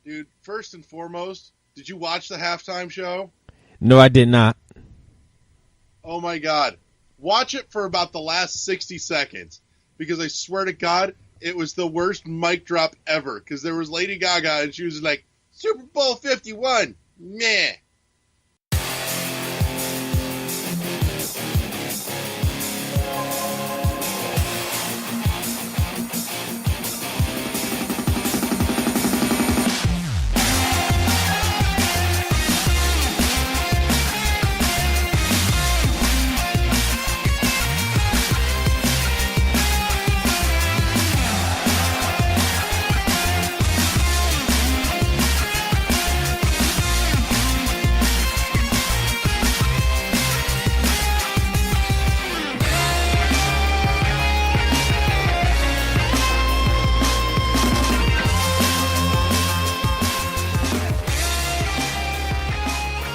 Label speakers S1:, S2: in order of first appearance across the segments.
S1: Dude, first and foremost, did you watch the halftime show?
S2: No, I did not.
S1: Oh my God. Watch it for about the last 60 seconds. Because I swear to God, it was the worst mic drop ever. Because there was Lady Gaga and she was like, Super Bowl 51. Meh.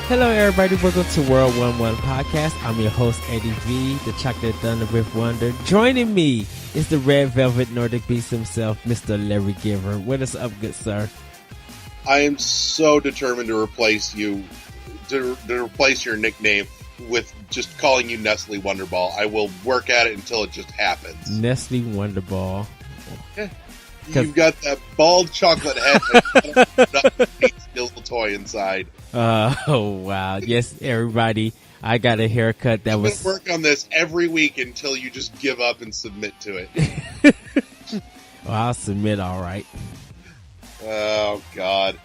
S2: Hello, everybody. Welcome to World 11 Podcast. I'm your host, Eddie V, the Chocolate Thunder with Wonder. Joining me is the Red Velvet Nordic Beast himself, Mr. Larry Giver. What is up, good sir?
S1: I am so determined to replace you, to replace your nickname with just calling you Nestle Wonderball. I will work at it until it just happens.
S2: Nestle Wonderball.
S1: Yeah. You've got that bald chocolate head and a little toy inside.
S2: Oh, wow. Yes, everybody. I got a haircut that was...
S1: I'm going to work on this every week until you just give up and submit to it.
S2: Well, I'll submit all right.
S1: Oh, God.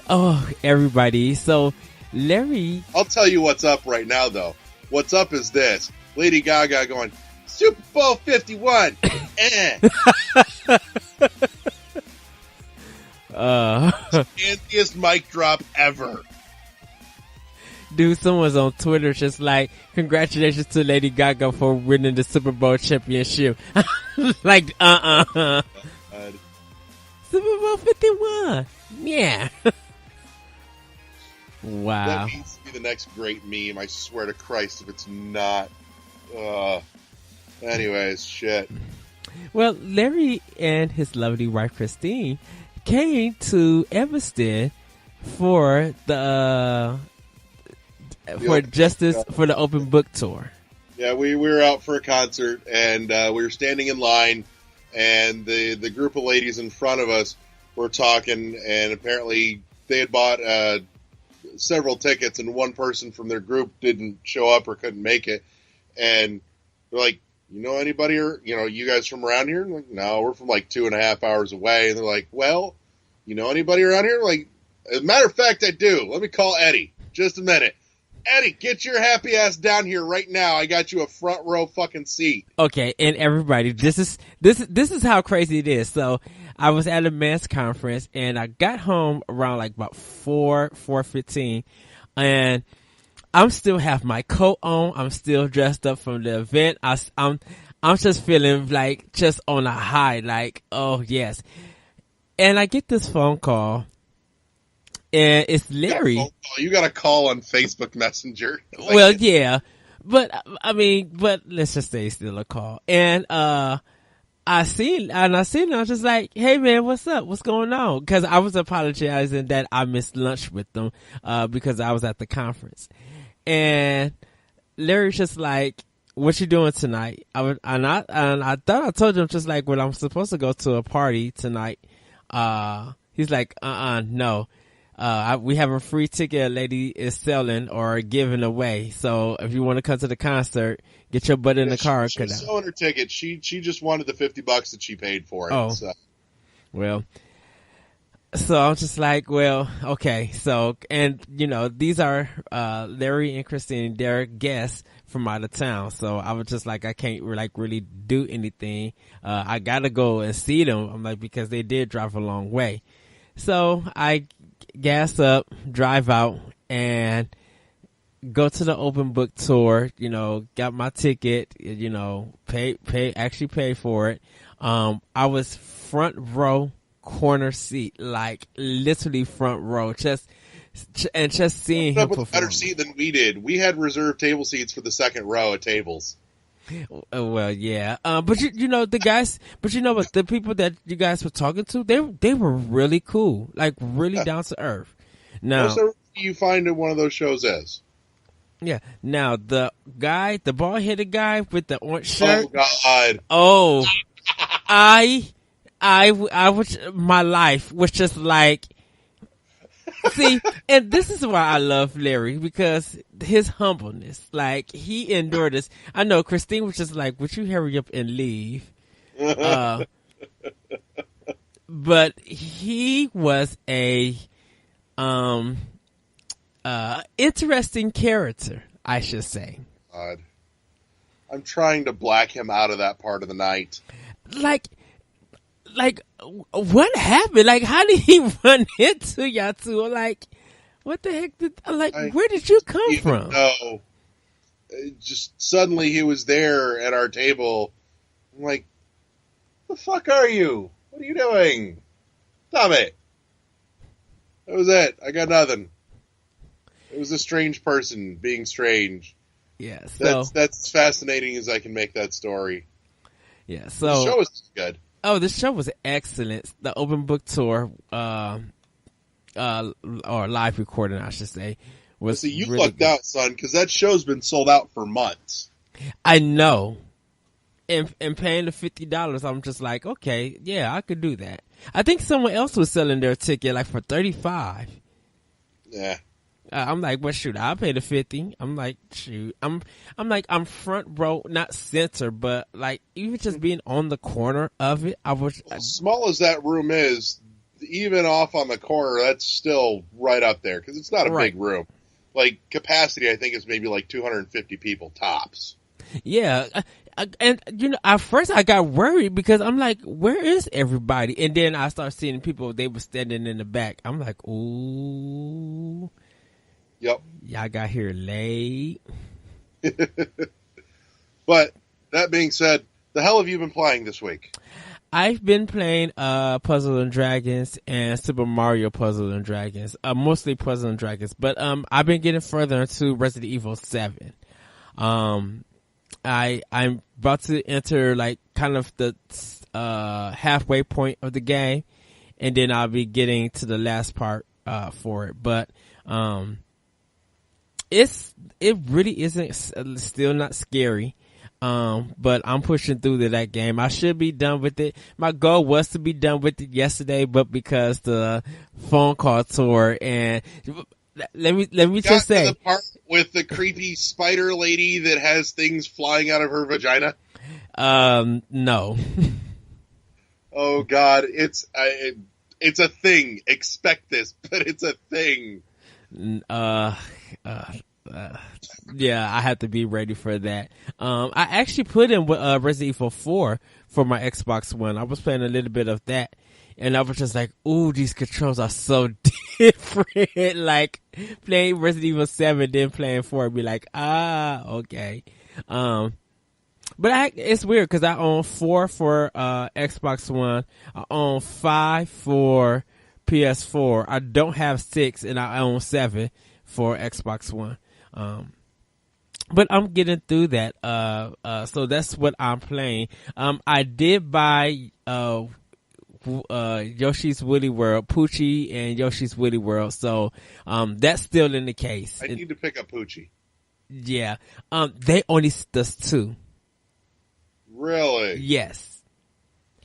S2: Oh, everybody. So, Larry...
S1: I'll tell you what's up right now, though. What's up is this. Lady Gaga going, Super Bowl 51. Easiest mic drop ever.
S2: Dude, someone's on Twitter just like, congratulations to Lady Gaga for winning the Super Bowl championship. Like, Super Bowl 51. Yeah. Wow.
S1: That needs to be the next great meme. I swear to Christ, if it's not. Anyways, shit.
S2: Well, Larry and his lovely wife Christine came to Evanston for the the open book tour.
S1: Yeah, we were out for a concert and we were standing in line, and the group of ladies in front of us were talking, and apparently they had bought several tickets, and one person from their group didn't show up or couldn't make it, and they're like, you know anybody, or, you know, you guys from around here? I'm like, no, we're from like 2.5 hours away. And they're like, well, you know anybody around here? Like, as a matter of fact, I do. Let me call Eddie. Just a minute. Eddie, get your happy ass down here right now. I got you a front row fucking seat.
S2: Okay, and everybody, this is how crazy it is. So I was at a men's conference, and I got home around like about 4:15, and I'm still have my coat on. I'm still dressed up from the event. I'm just feeling like just on a high, like, oh yes. And I get this phone call, and it's Larry.
S1: You got a call on Facebook Messenger.
S2: Like, well, yeah, but I mean, let's just say it's still a call. And I seen, and I was just like, hey man, what's up? What's going on? Cause I was apologizing that I missed lunch with them, because I was at the conference. And Larry's just like, what you doing tonight? I thought I told him just like, well, I'm supposed to go to a party tonight. He's like, no. We have a free ticket a lady is selling or giving away. So if you want to come to the concert, get your butt in the car.
S1: She's selling her ticket. She just wanted the $50 that she paid for it.
S2: Oh,
S1: so.
S2: Well, so I'm just like, well, okay. So, and you know, these are, Larry and Christine, they're guests from out of town. So I was just like, I can't like really do anything. I gotta go and see them. I'm like, because they did drive a long way. So I gas up, drive out, and go to the open book tour. You know, got my ticket. You know, pay for it. I was front row, corner seat, like literally front row, just seeing him perform.
S1: Better seat than we did. We had reserved table seats for the second row at tables.
S2: Well, yeah. But you know the guys. But you know what? The people that you guys were talking to, they were really cool, like really
S1: Yeah.
S2: down to earth.
S1: Most
S2: Now,
S1: everything you find in one of those shows is.
S2: yeah. Now the guy, the bald headed guy with the orange
S1: Oh
S2: shirt.
S1: God.
S2: Oh, I, I was my life was just like. See, and this is why I love Larry because his humbleness, like he endured this. I know Christine was just like, "Would you hurry up and leave?" Uh, but he was a um interesting character, I should say.
S1: God. I'm trying to black him out of that part of the night.
S2: Like like what happened? Like how did he run into y'all two? Like what the heck did like
S1: I
S2: where did you come
S1: even
S2: from?
S1: know. Just suddenly he was there at our table. I'm like, the fuck are you? What are you doing? Stop it. That was it. I got nothing. It was a strange person being strange.
S2: Yeah, so
S1: That's as fascinating as I can make that story.
S2: yeah,
S1: The
S2: so
S1: show is good.
S2: oh, this show was excellent. The open book tour, or live recording, I should say, was
S1: See, you
S2: really
S1: lucked
S2: good.
S1: out, son, because that show's been sold out for months.
S2: I know, and paying the $50, I'm just like, okay, yeah, I could do that. I think someone else was selling their ticket like for $35.
S1: Yeah.
S2: I'm like, well, shoot, I'll pay the $50. I'm like, shoot, I'm like, I'm front row, not center, but like even just being on the corner of it, I was.
S1: As small as that room is, even off on the corner, that's still right up there because it's not a
S2: Right.
S1: big room. Like capacity, I think is maybe like 250 people tops.
S2: Yeah, and you know, at first I got worried because I'm like, where is everybody? And then I started seeing people; they were standing in the back. I'm like, ooh,
S1: Yep.
S2: y'all got here late.
S1: But that being said, the hell have you been playing this week?
S2: I've been playing Puzzle and Dragons and Super Mario Puzzle and Dragons, mostly Puzzle and Dragons, but I've been getting further into Resident Evil 7. I'm about to enter like kind of the halfway point of the game, and then I'll be getting to the last part for it. But it really isn't still not scary. But I'm pushing through to that game. I should be done with it. My goal was to be done with it yesterday, but because the phone call tour and let me
S1: Got
S2: just
S1: to
S2: say,
S1: the part with the creepy spider lady that has things flying out of her vagina.
S2: no.
S1: Oh God, it's a thing. Expect this, but it's a thing.
S2: Yeah, I have to be ready for that. I actually put in Resident Evil 4 for my Xbox One. I was playing a little bit of that, and I was just like, ooh, these controls are so different. Like, playing Resident Evil 7, then playing 4, be like, okay. But it's weird, because I own 4 for Xbox One. I own 5 for PS4. I don't have 6, and I own 7 for Xbox One. But I'm getting through that. So that's what I'm playing. I did buy, Yoshi's Woolly World, Poochie and Yoshi's Woolly World. So, that's still in the case.
S1: I need to pick up Poochie.
S2: Yeah. They only does 2.
S1: Really?
S2: Yes.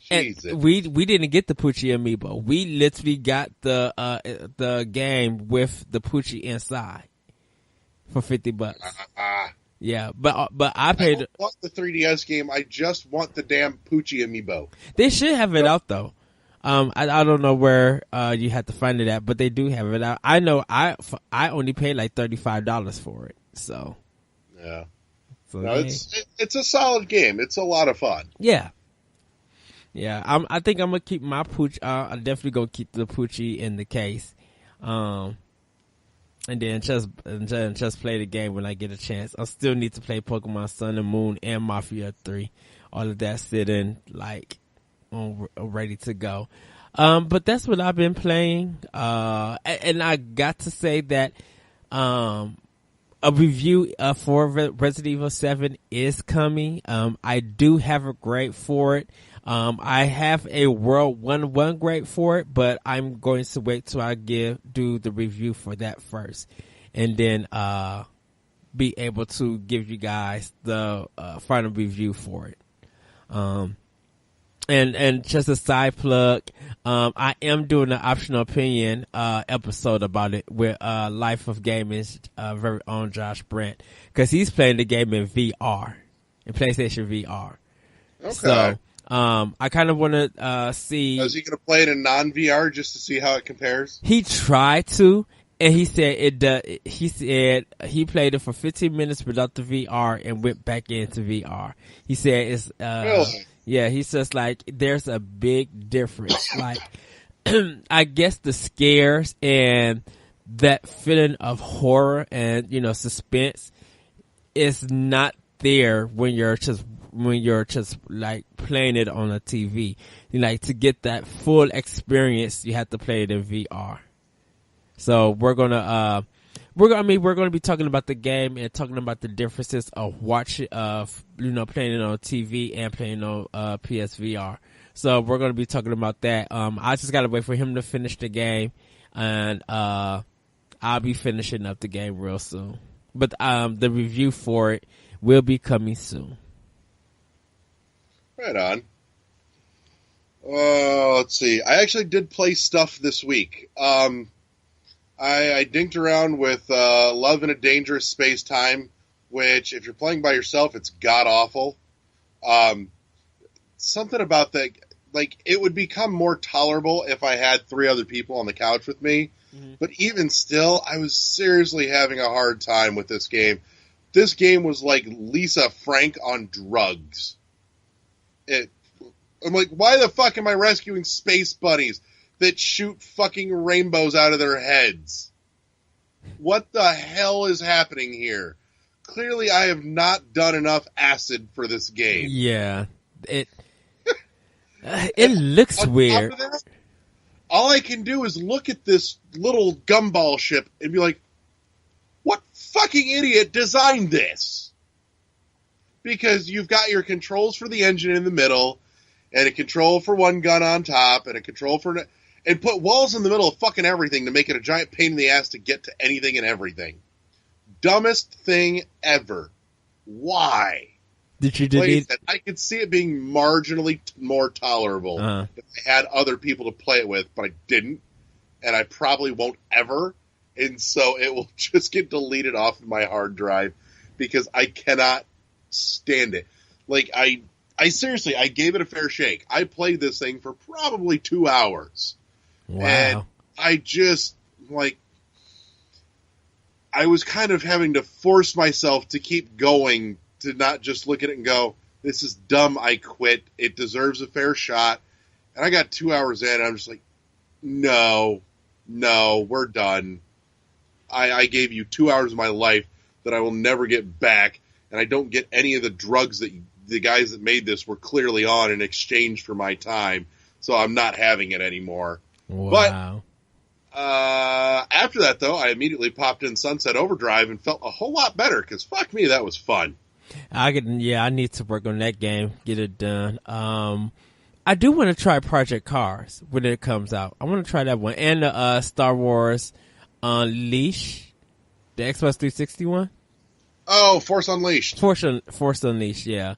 S1: Jesus.
S2: And we didn't get the Poochie amiibo. We literally got the game with the Poochie inside for $50. Yeah, but I paid.
S1: I don't want the 3DS game. I just want the damn Poochie amiibo.
S2: They should have it out though. I don't know where you have to find it at, but they do have it out. I know I only paid like $35 for it. So
S1: Yeah.
S2: so
S1: No,
S2: yeah.
S1: it's a solid game. It's a lot of fun.
S2: Yeah. I think I'm gonna keep my Pooch. I'm definitely gonna keep the Poochie in the case, and then just play the game when I get a chance. I still need to play Pokemon Sun and Moon and Mafia 3. All of that sitting like ready to go. But that's what I've been playing. And I got to say that a review for Resident Evil 7 is coming. I do have a grade for it. I have a World 1-1 grade for it, but I'm going to wait till I do the review for that first, and then be able to give you guys the final review for it. And just a side plug, I am doing an optional opinion episode about it with Life of Gaming's very own Josh Brent, because he's playing the game in VR, in PlayStation VR.
S1: Okay.
S2: So I kind of want to see.
S1: Is he going to play it in non-VR just to see how it compares?
S2: He tried to, and he said he said he played it for 15 minutes without the VR and went back into VR. He said it's
S1: Really?
S2: yeah, he says like there's a big difference. Like I guess the scares and that feeling of horror and suspense is not there when you're just like playing it on a TV. Like to get that full experience, you have to play it in VR. So we're gonna be talking about the game and talking about the differences of playing it on TV and playing on PSVR. So we're gonna be talking about that. I just gotta wait for him to finish the game, and I'll be finishing up the game real soon. But the review for it will be coming soon.
S1: Right on. Let's see. I actually did play stuff this week. I dinked around with Love in a Dangerous Space Time, which, if you're playing by yourself, it's god-awful. Something about that, like, it would become more tolerable if I had 3 other people on the couch with me. Mm-hmm. But even still, I was seriously having a hard time with this game. This game was like Lisa Frank on drugs. I'm like, why the fuck am I rescuing space bunnies that shoot fucking rainbows out of their heads? What the hell is happening here? Clearly, I have not done enough acid for this game.
S2: Yeah, it looks weird.
S1: That, all I can do is look at this little gumball ship and be like, what fucking idiot designed this? Because you've got your controls for the engine in the middle, and a control for one gun on top, and a control for... And put walls in the middle of fucking everything to make it a giant pain in the ass to get to anything and everything. Dumbest thing ever. Why?
S2: Did you delete?
S1: I could see it being marginally more tolerable if I had other people to play it with, but I didn't, and I probably won't ever, and so it will just get deleted off of my hard drive because I cannot stand it. Like, I seriously, I gave it a fair shake. I played this thing for probably 2 hours.
S2: Wow.
S1: And I just, like, I was kind of having to force myself to keep going, to not just look at it and go, this is dumb, I quit, it deserves a fair shot. And I got 2 hours in, and I'm just like, no, we're done. I gave you 2 hours of my life that I will never get back, and I don't get any of the drugs that the guys that made this were clearly on in exchange for my time, so I'm not having it anymore.
S2: Wow.
S1: But after that, though, I immediately popped in Sunset Overdrive and felt a whole lot better, because fuck me, that was fun.
S2: I need to work on that game, get it done. I do want to try Project Cars when it comes out. I want to try that one. And the Star Wars Unleashed, the Xbox 360 one.
S1: Oh, Force Unleashed.
S2: Force Unleashed, yeah.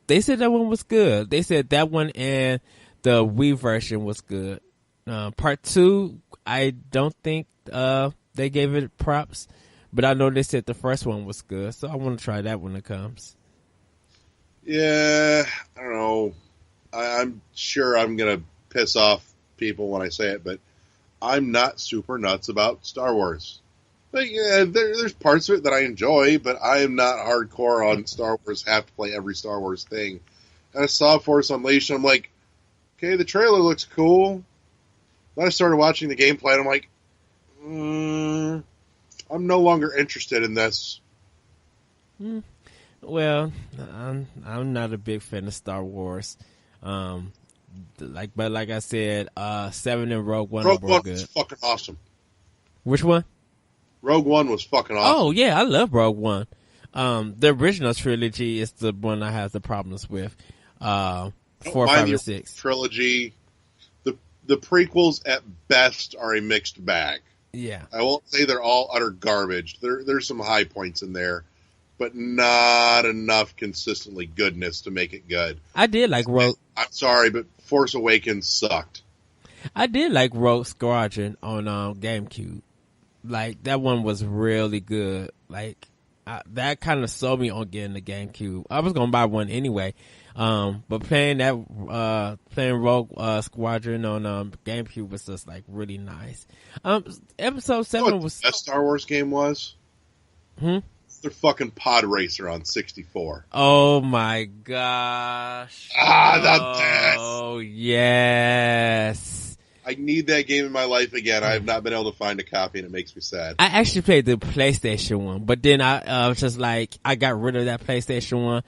S2: They said that one was good. They said that one and the Wii version was good. Part 2, I don't think they gave it props, but I know they said the first one was good, so I want to try that when it comes.
S1: Yeah, I don't know. I'm sure I'm going to piss off people when I say it, but I'm not super nuts about Star Wars. But yeah, there's parts of it that I enjoy, but I am not hardcore on Star Wars, have to play every Star Wars thing. And I saw Force Unleashed, and I'm like, okay, the trailer looks cool. Then I started watching the gameplay, and I'm like, I'm no longer interested in this.
S2: Well, I'm not a big fan of Star Wars. Like I said, 7 and Rogue One
S1: Rogue
S2: were
S1: One
S2: good.
S1: was fucking awesome.
S2: Which one?
S1: Rogue One was fucking awesome.
S2: Oh yeah, I love Rogue One. The original trilogy is the one I have the problems with. 4, 5, and 6
S1: trilogy. The prequels at best are a mixed bag.
S2: Yeah,
S1: I won't say they're all utter garbage. There's some high points in there, but not enough consistently goodness to make it good.
S2: I did like Rogue.
S1: I'm sorry, but Force Awakens sucked.
S2: I did like Rogue Squadron on GameCube. Like that one was really good. Like that kind of sold me on getting the GameCube. I was gonna buy one anyway, but playing Rogue Squadron on GameCube was just like really nice. Episode 7 was
S1: the best Star Wars game was. Their fucking Pod Racer on 64.
S2: Oh my gosh! Oh yes.
S1: I need that game in my life again. I have not been able to find a copy, and it makes me sad.
S2: I actually played the PlayStation one, but then I was just like, I got rid of that PlayStation one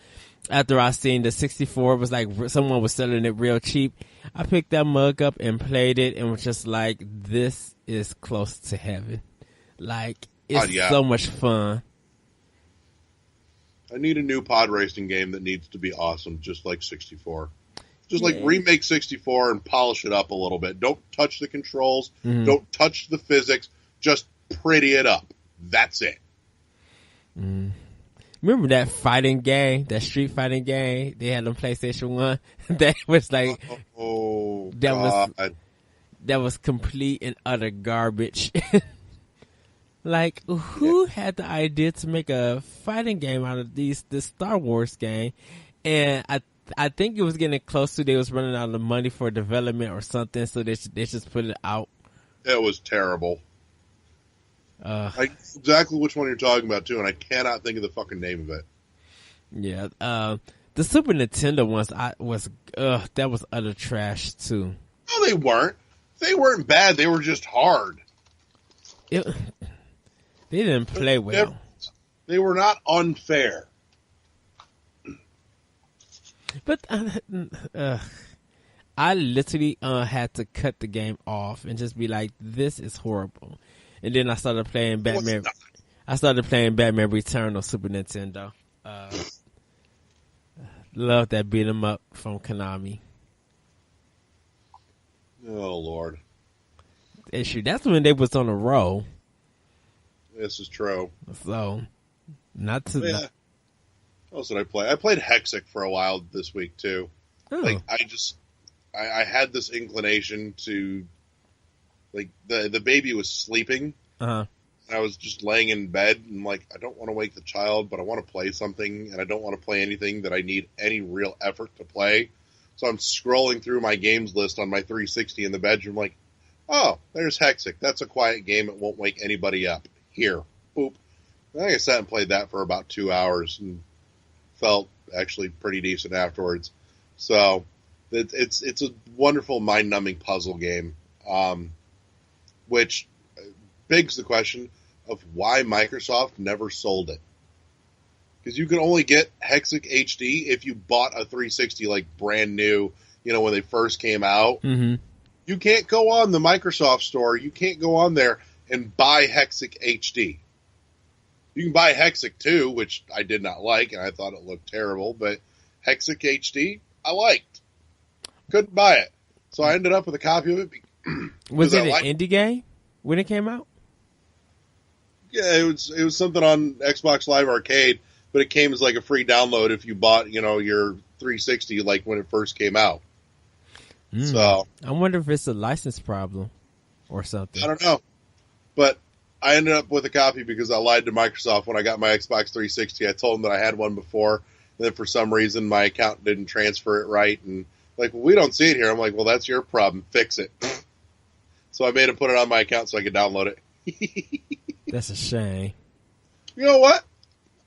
S2: after I seen the 64 was like someone was selling it real cheap. I picked that mug up and played it, and was just like, this is close to heaven. Like it's so much fun.
S1: I need a new pod racing game that needs to be awesome, just like 64. Just like remake 64 and polish it up a little bit. Don't touch the controls. Mm-hmm. Don't touch the physics. Just pretty it up. That's it.
S2: Mm. Remember that fighting game, that street fighting game they had on PlayStation 1? That was like, that was complete and utter garbage. Like, who had the idea to make a fighting game out of this Star Wars game? And I think it was getting close to they was running out of money for development or something, so they just put it out.
S1: It was terrible. Exactly which one you're talking about too, and I cannot think of the fucking name of it.
S2: Yeah, the Super Nintendo ones, that was utter trash too.
S1: No, they weren't. They weren't bad. They were just hard.
S2: They didn't play well.
S1: They were not unfair.
S2: But I literally had to cut the game off and just be like, "This is horrible." And then I started playing Batman. I started playing Batman Return on Super Nintendo. Love that beat 'em up from Konami.
S1: Oh Lord!
S2: Issue. That's when they was on a roll.
S1: This is true.
S2: So, not to.
S1: Yeah. What else did I play? I played Hexic for a while this week too.
S2: Oh.
S1: Like I had this inclination to, like the baby was sleeping.
S2: Uh-huh.
S1: And I was just laying in bed and like, I don't want to wake the child, but I want to play something, and I don't want to play anything that I need any real effort to play. So I'm scrolling through my games list on my 360 in the bedroom, like, oh, there's Hexic. That's a quiet game. It won't wake anybody up. Here, boop. I think I sat and played that for about 2 hours and felt actually pretty decent afterwards. So it's a wonderful mind-numbing puzzle game, which begs the question of why Microsoft never sold it. Because you can only get Hexic HD if you bought a 360 like brand new, when they first came out.
S2: Mm-hmm.
S1: You can't go on the Microsoft store. You can't go on there and buy Hexic HD. You can buy Hexic 2, which I did not like, and I thought it looked terrible, but Hexic HD, I liked. Couldn't buy it. So I ended up with a copy of it.
S2: Was it an indie game when it came out?
S1: Yeah, it was something on Xbox Live Arcade, but it came as like a free download if you bought, your 360 like when it first came out. So
S2: I wonder if it's a license problem or something.
S1: I don't know. But I ended up with a copy because I lied to Microsoft when I got my Xbox 360. I told them that I had one before, and then for some reason my account didn't transfer it right. And like, well, we don't see it here. I'm like, well, that's your problem. Fix it. So I made them put it on my account so I could download it.
S2: That's a shame.
S1: You know what?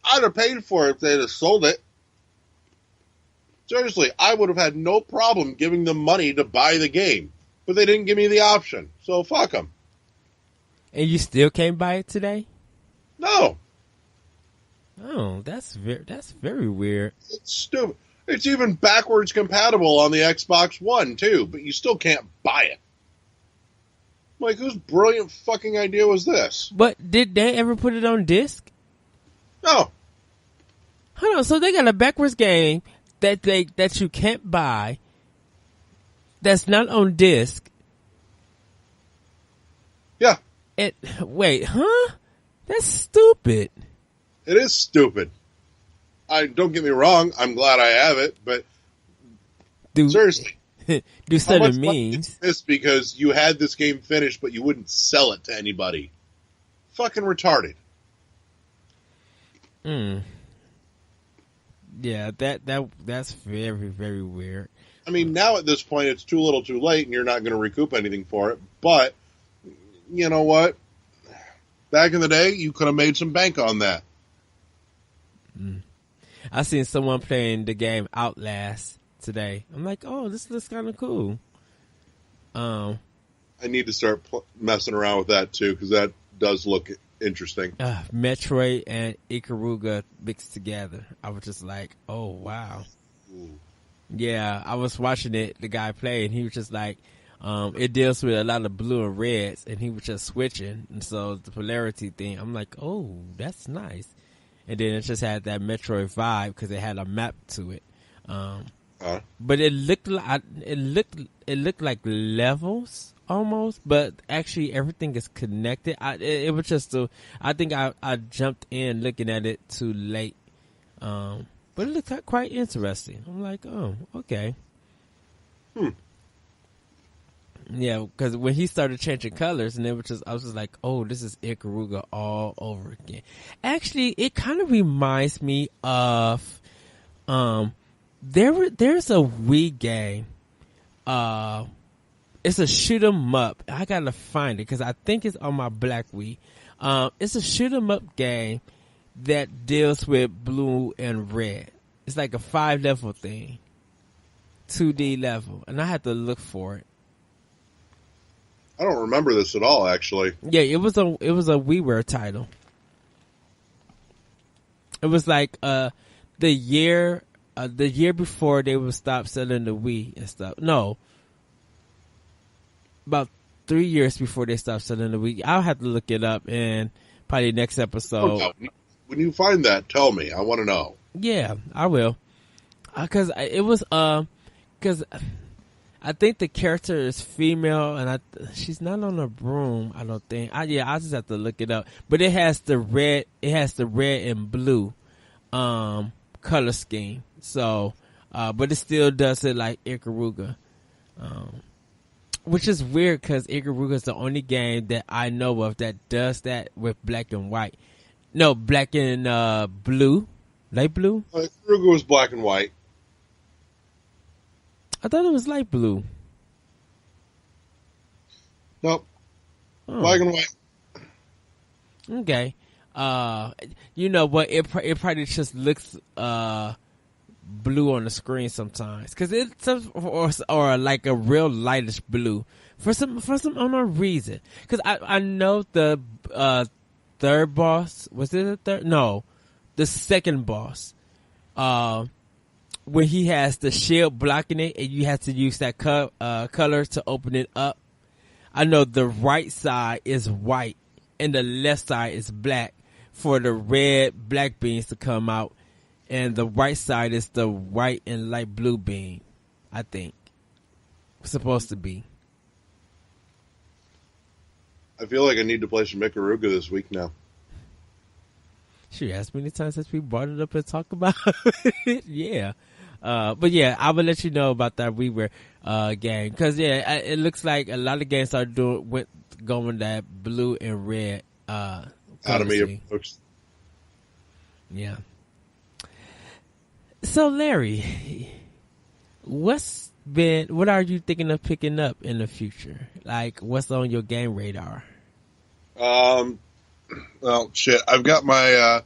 S1: I'd have paid for it if they'd have sold it. Seriously, I would have had no problem giving them money to buy the game. But they didn't give me the option. So fuck them.
S2: And you still can't buy it today?
S1: No.
S2: Oh, that's very weird.
S1: It's stupid. It's even backwards compatible on the Xbox One, too, but you still can't buy it. Like, whose brilliant fucking idea was this?
S2: But did they ever put it on disc?
S1: No.
S2: Hold on, so they got a backwards game that you can't buy. That's not on disc.
S1: Yeah.
S2: Wait, huh? That's stupid.
S1: It is stupid. Don't get me wrong, I'm glad I have it, but seriously.
S2: Do certain means.
S1: This because you had this game finished, but you wouldn't sell it to anybody. Fucking retarded.
S2: Yeah, that's very, very weird.
S1: I mean, now at this point, it's too little too late, and you're not going to recoup anything for it. But, you know what? Back in the day, you could have made some bank on that.
S2: I seen someone playing the game Outlast today. I'm like, oh, this looks kind of cool.
S1: I need to start messing around with that, too, because that does look interesting.
S2: Metroid and Ikaruga mixed together. I was just like, oh, wow.
S1: Ooh.
S2: Yeah, I was watching it, the guy play, and he was just like, it deals with a lot of blue and reds, and he was just switching. And so the polarity thing, I'm like, oh, that's nice. And then it just had that Metroid vibe because it had a map to it. But it looked like levels almost, but actually everything is connected. It was just I think I jumped in looking at it too late. But it looked quite interesting. I'm like, oh, okay. Yeah, because when he started changing colors, and I was just like, oh, this is Ikaruga all over again. Actually, it kind of reminds me of, there's a Wii game. It's a shoot 'em up. I gotta find it because I think it's on my Black Wii. It's a shoot 'em up game that deals with blue and red. It's like a 5-level thing, 2D level, and I had to look for it.
S1: I don't remember this at all, actually.
S2: Yeah, it was a WiiWare title. It was like the year before they would stop selling the Wii and stuff. No, about 3 years before they stopped selling the Wii. I'll have to look it up, and probably next episode.
S1: Oh, no. When you find that, tell me. I want to know.
S2: Yeah, I will. Because it was because I think the character is female, and she's not on a broom. I don't think. I just have to look it up. But it has the red. It has the red and blue color scheme. So, but it still does it like Ikaruga, which is weird because Ikaruga is the only game that I know of that does that with black and white. No, black and blue, light blue.
S1: Ikaruga was black and white.
S2: I thought it was light blue.
S1: Nope. Oh. Black and white.
S2: Okay. You know what? It probably just looks blue on the screen sometimes because it's or like a real lightish blue for some unknown reason. Because I know the third boss, was it the third? No, the second boss. When he has the shield blocking it and you have to use that color to open it up. I know the right side is white and the left side is black for the red black beans to come out. And the right side is the white and light blue bean, I think. Supposed to be.
S1: I feel like I need to play some Ikaruga this week now.
S2: Sure, as many times as we brought it up and talked about it. Yeah. But yeah, I will let you know about that WiiWare game because it looks like a lot of games are going that blue and red.
S1: Anime approach.
S2: Yeah. So Larry, what are you thinking of picking up in the future? Like, what's on your game radar?
S1: Well, shit. I've got my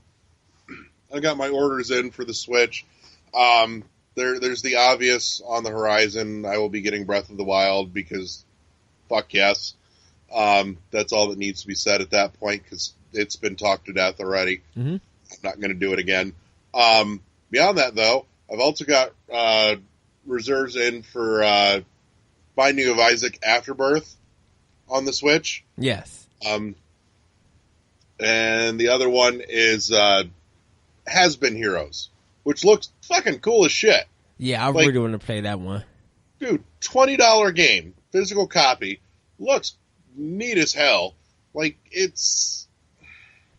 S1: orders in for the Switch. There's the obvious on the horizon. I will be getting Breath of the Wild because, fuck yes. That's all that needs to be said at that point because it's been talked to death already. Mm-hmm. I'm not going to do it again. Beyond that, though, I've also got reserves in for Binding of Isaac Afterbirth. on the Switch.
S2: Yes.
S1: And the other one is Has Been Heroes, which looks fucking cool as shit.
S2: Yeah, I really want to play that one.
S1: Dude, $20 game, physical copy, looks neat as hell. Like, it's...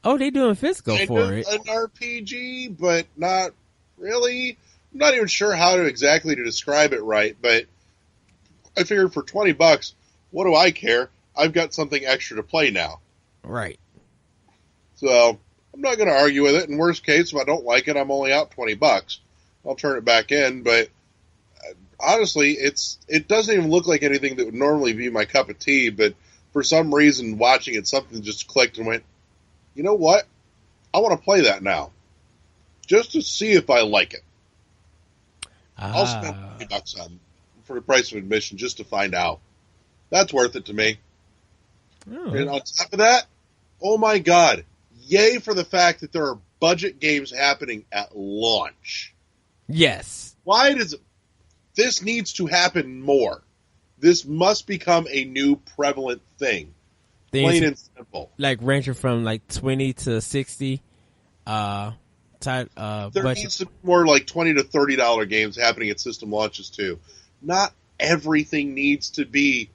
S2: Oh, they doing physical for it.
S1: An RPG, but not really. I'm not even sure how to exactly to describe it right, but I figured for $20, what do I care? I've got something extra to play now.
S2: Right.
S1: So I'm not going to argue with it. In worst case, if I don't like it, I'm only out $20. I'll turn it back in. But honestly, it doesn't even look like anything that would normally be my cup of tea. But for some reason, watching it, something just clicked and went, you know what? I want to play that now, just to see if I like it. I'll spend $20 on for the price of admission just to find out. That's worth it to me.
S2: Oh.
S1: And on top of that, oh my God, yay for the fact that there are budget games happening at launch.
S2: Yes.
S1: Why does this needs to happen more? This must become a new prevalent thing. Plain and simple.
S2: Like ranging from like 20 to 60. There
S1: needs to be more like $20 to $30 games happening at system launches too. Not everything needs to be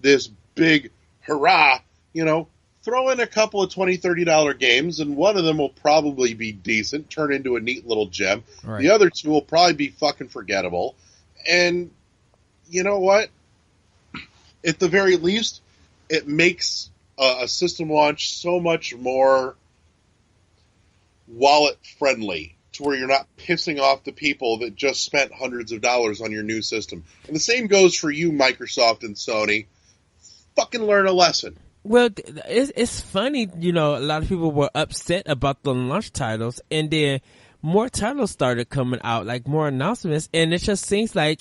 S1: this big hurrah. You know, throw in a couple of $20, $30 games, and one of them will probably be decent, turn into a neat little gem. Right. The other two will probably be fucking forgettable. And you know what? At the very least, it makes a system launch so much more wallet-friendly to where you're not pissing off the people that just spent hundreds of dollars on your new system. And the same goes for you, Microsoft and Sony. Fucking learn a lesson.
S2: Well, it's funny, you know, a lot of people were upset about the launch titles, and then more titles started coming out, like more announcements, and it just seems like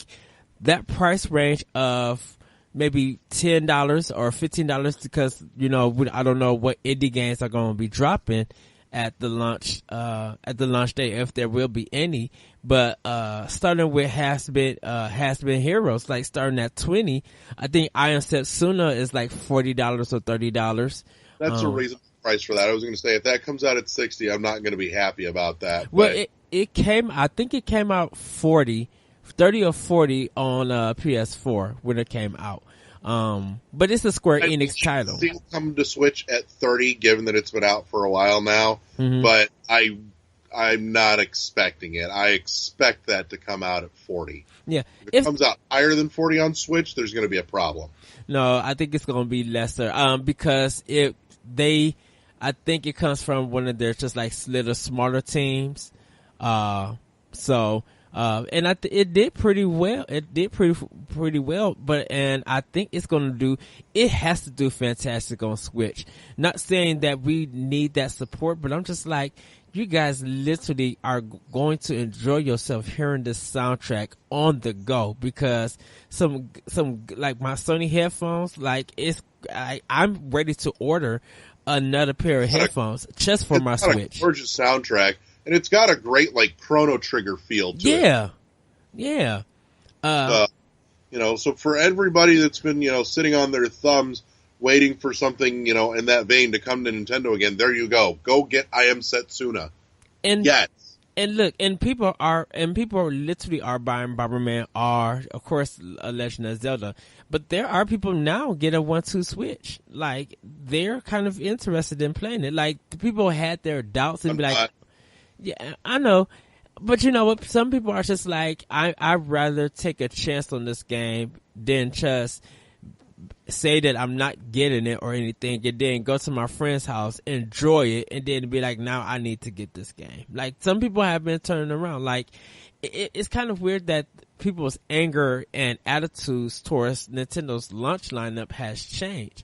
S2: that price range of maybe $10 or $15 because, you know, I don't know what indie games are going to be dropping at the launch day, if there will be any. But starting with has been heroes, like starting at 20. I think Ion Setsuna is like $40 or $30.
S1: That's a reasonable price for that. I was going to say if that comes out at 60, I'm not going to be happy about that.
S2: Well, I think it came out 30 or 40 on PS4 when it came out. But it's a Square Enix title.
S1: It's come to Switch at 30, given that it's been out for a while now. Mm-hmm. But I'm not expecting it. I expect that to come out at 40.
S2: Yeah,
S1: if it comes out higher than 40 on Switch, there's going to be a problem.
S2: No, I think it's going to be lesser. Because I think it comes from one of their just like little smaller teams. And it did pretty well. It did pretty well, and I think it has to do fantastic on Switch. Not saying that we need that support, but I'm just like, you guys literally are going to enjoy yourself hearing this soundtrack on the go, because some like my Sony headphones, like I'm ready to order another pair of headphones just for my Switch.
S1: A gorgeous soundtrack. And it's got a great, like, Chrono Trigger feel to it.
S2: Yeah.
S1: You know, so for everybody that's been, you know, sitting on their thumbs waiting for something, you know, in that vein to come to Nintendo again, there you go. Go get I Am Setsuna.
S2: And
S1: yes.
S2: And look, people literally are buying Bomberman R, of course, A Legend of Zelda. But there are people now get a 1-2 Switch. Like, they're kind of interested in playing it. Like, the people had their doubts and be like, yeah, I know, but you know what? Some people are just like, I'd rather take a chance on this game than just say that I'm not getting it or anything, and then go to my friend's house, enjoy it, and then be like, now I need to get this game. Like, some people have been turning around. Like, it's kind of weird that people's anger and attitudes towards Nintendo's launch lineup has changed.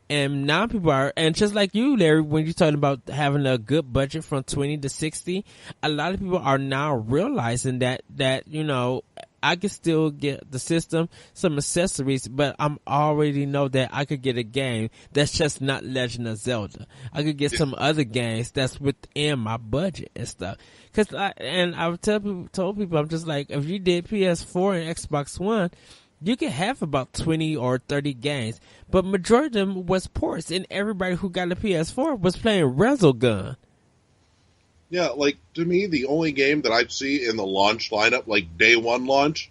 S2: And now people are, and just like you, Larry, when you're talking about having a good budget from 20 to 60, a lot of people are now realizing that, you know, I can still get the system, some accessories, but I'm already know that I could get a game that's just not Legend of Zelda. I could get some other games that's within my budget and stuff. Cause I've told people, I'm just like, if you did PS4 and Xbox One, you could have about 20 or 30 games, but majority of them was ports, and everybody who got a PS4 was playing Resogun.
S1: Yeah, like, to me, the only game that I see in the launch lineup, like day one launch,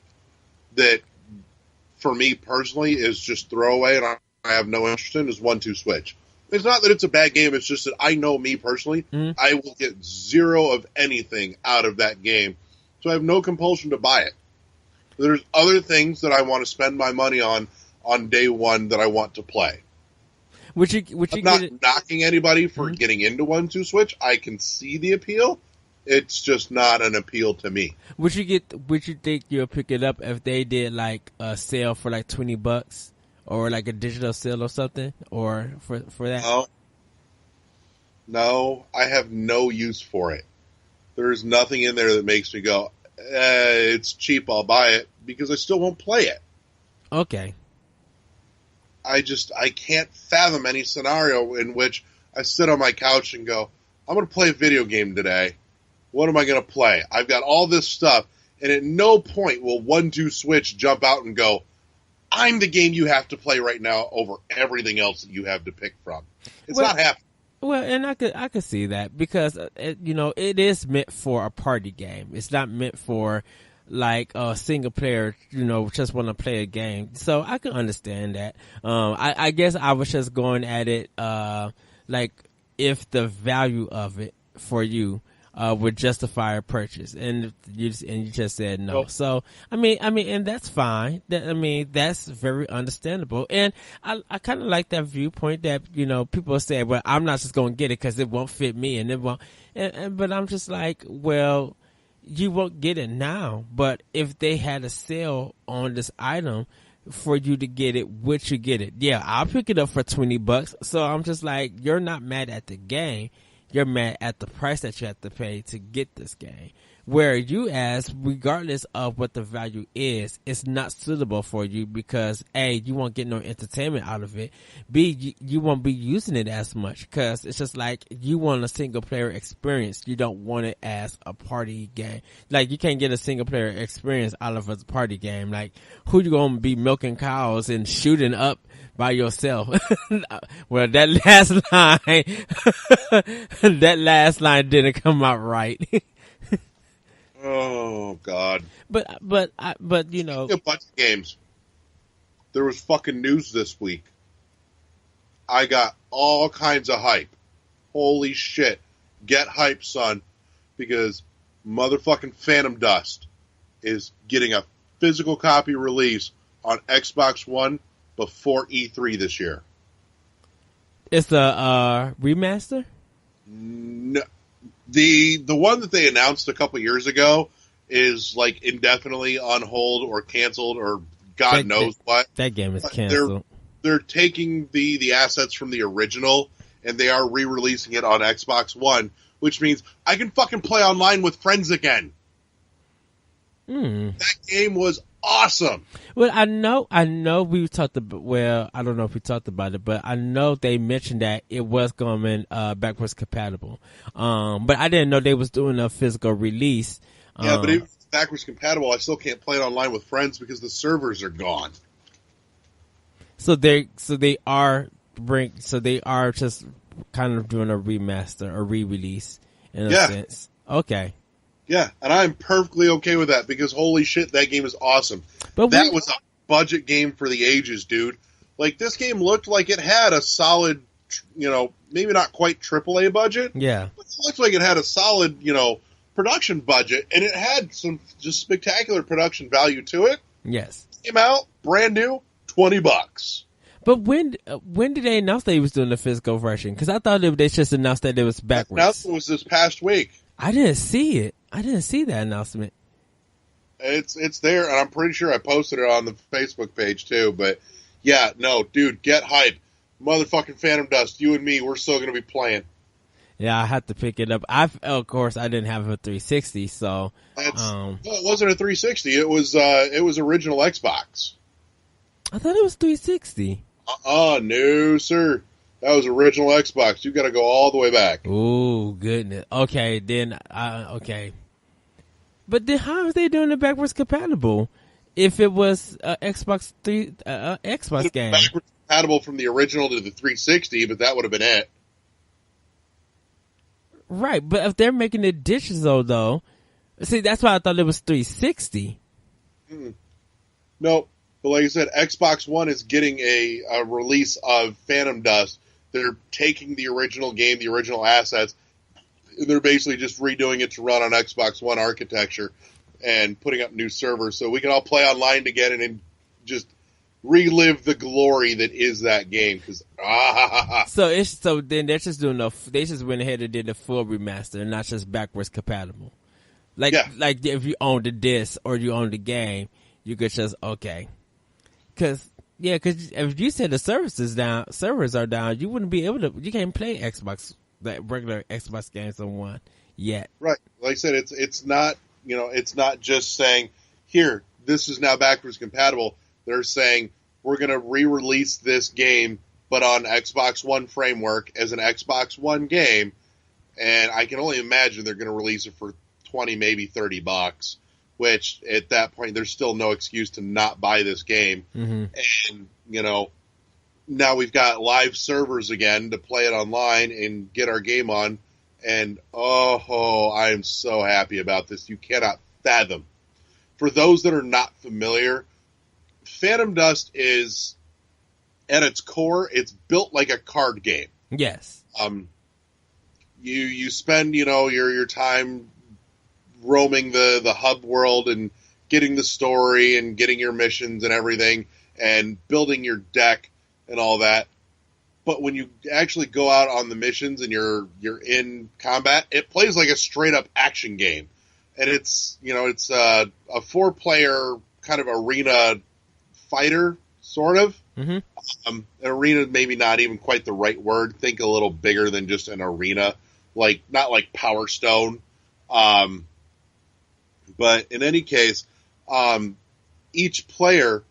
S1: that for me personally is just throwaway and I have no interest in is 1-2 Switch. It's not that it's a bad game, it's just that I know me personally, I will get zero of anything out of that game, so I have no compulsion to buy it. There's other things that I want to spend my money on day one that I want to play. I'm not knocking anybody for getting into 1-2 Switch. I can see the appeal. It's just not an appeal to me.
S2: Would you think you'll pick it up if they did like a sale for like $20 or like a digital sale or something, or for that?
S1: No, I have no use for it. There's nothing in there that makes me go, it's cheap, I'll buy it, because I still won't play it.
S2: Okay.
S1: I can't fathom any scenario in which I sit on my couch and go, I'm going to play a video game today. What am I going to play? I've got all this stuff, and at no point will 1-2 Switch jump out and go, I'm the game you have to play right now over everything else that you have to pick from. It's not happening.
S2: Well, and I could see that because, it is meant for a party game. It's not meant for like a single player, just want to play a game. So I can understand that. I guess I was just going at it, like if the value of it for you, would justify a purchase, and you just said no.
S1: Nope.
S2: So I mean, and that's fine. That's very understandable, and I kind of like that viewpoint that people say, well, I'm not just going to get it because it won't fit me, and it won't. But I'm just like, well, you won't get it now, but if they had a sale on this item for you to get it, would you get it? Yeah, I'll pick it up for $20. So I'm just like, you're not mad at the game. You're mad at the price that you have to pay to get this game. Where you ask, regardless of what the value is, it's not suitable for you because A, you won't get no entertainment out of it. B, you won't be using it as much because it's just like you want a single player experience. You don't want it as a party game. Like you can't get a single player experience out of a party game. Like who you gonna be milking cows and shooting up by yourself? Well, that last line didn't come out right.
S1: Oh God!
S2: But
S1: a bunch of games. There was fucking news this week. I got all kinds of hype. Holy shit! Get hype, son, because motherfucking Phantom Dust is getting a physical copy release on Xbox One before E3 this year.
S2: It's a remaster?
S1: No. The one that they announced a couple years ago is like indefinitely on hold or canceled or God knows what.
S2: That game is canceled.
S1: They're taking the assets from the original and they are re-releasing it on Xbox One, which means I can fucking play online with friends again. That game was awesome.
S2: Well, I know we talked about, well, I don't know if we talked about it, but I know they mentioned that it was going backwards compatible. But I didn't know they was doing a physical release.
S1: Yeah, but if it's backwards compatible, I still can't play it online with friends because the servers are gone. So they are just kind of doing a remaster, a re-release in a sense. Okay. Yeah, and I'm perfectly okay with that because holy shit, that game is awesome. But that was a budget game for the ages, dude. Like, this game looked like it had a solid, maybe not quite AAA budget.
S2: Yeah.
S1: But it looked like it had a solid, production budget, and it had some just spectacular production value to it.
S2: Yes.
S1: Came out, brand new, $20.
S2: But when did they announce they was doing the physical version? Because I thought they just announced that it was backwards.
S1: The announcement was this past week.
S2: I didn't see it. I didn't see that announcement.
S1: It's there, and I'm pretty sure I posted it on the Facebook page too. But yeah, no, dude, get hype, motherfucking Phantom Dust. You and me, we're still gonna be playing.
S2: Yeah, I have to pick it up. Of course, I didn't have a 360, so
S1: no, it wasn't a 360. It was original Xbox.
S2: I thought it was 360.
S1: No, sir. That was original Xbox. You got to go all the way back.
S2: Oh, goodness. Okay, then, okay. But then how are they doing it backwards compatible? if it was Xbox Xbox
S1: It's
S2: game.
S1: backwards compatible from the original to the 360, but that would have been it.
S2: Right, but if they're making it digital though, see that's why I thought it was 360.
S1: Nope. But like I said, Xbox One is getting a release of Phantom Dust. They're taking the original game, the original assets, and they're basically just redoing it to run on Xbox One architecture and putting up new servers so we can all play online together and just relive the glory that is that game. Because
S2: So then they're just doing they just went ahead and did the full remaster, and not just backwards compatible. Like if you own the disc or you own the game, you could just because if you said the servers are down, you wouldn't be able to. You can't play that regular Xbox games on one yet.
S1: Right, like I said, it's not it's not just saying here this is now backwards compatible. They're saying we're going to re-release this game, but on Xbox One framework as an Xbox One game, and I can only imagine they're going to release it for $20, maybe $30, which at that point there's still no excuse to not buy this game.
S2: Mm-hmm.
S1: And now we've got live servers again to play it online and get our game on. And I am so happy about this. You cannot fathom. For those that are not familiar, Phantom Dust is, at its core, it's built like a card game.
S2: Yes.
S1: You spend your time roaming the hub world and getting the story and getting your missions and everything and building your deck and all that. But when you actually go out on the missions and you're in combat, it plays like a straight up action game. And it's a 4-player kind of arena fighter, sort of.
S2: Mm-hmm.
S1: An arena, maybe not even quite the right word. Think a little bigger than just an arena, not like Power Stone. But in any case, each player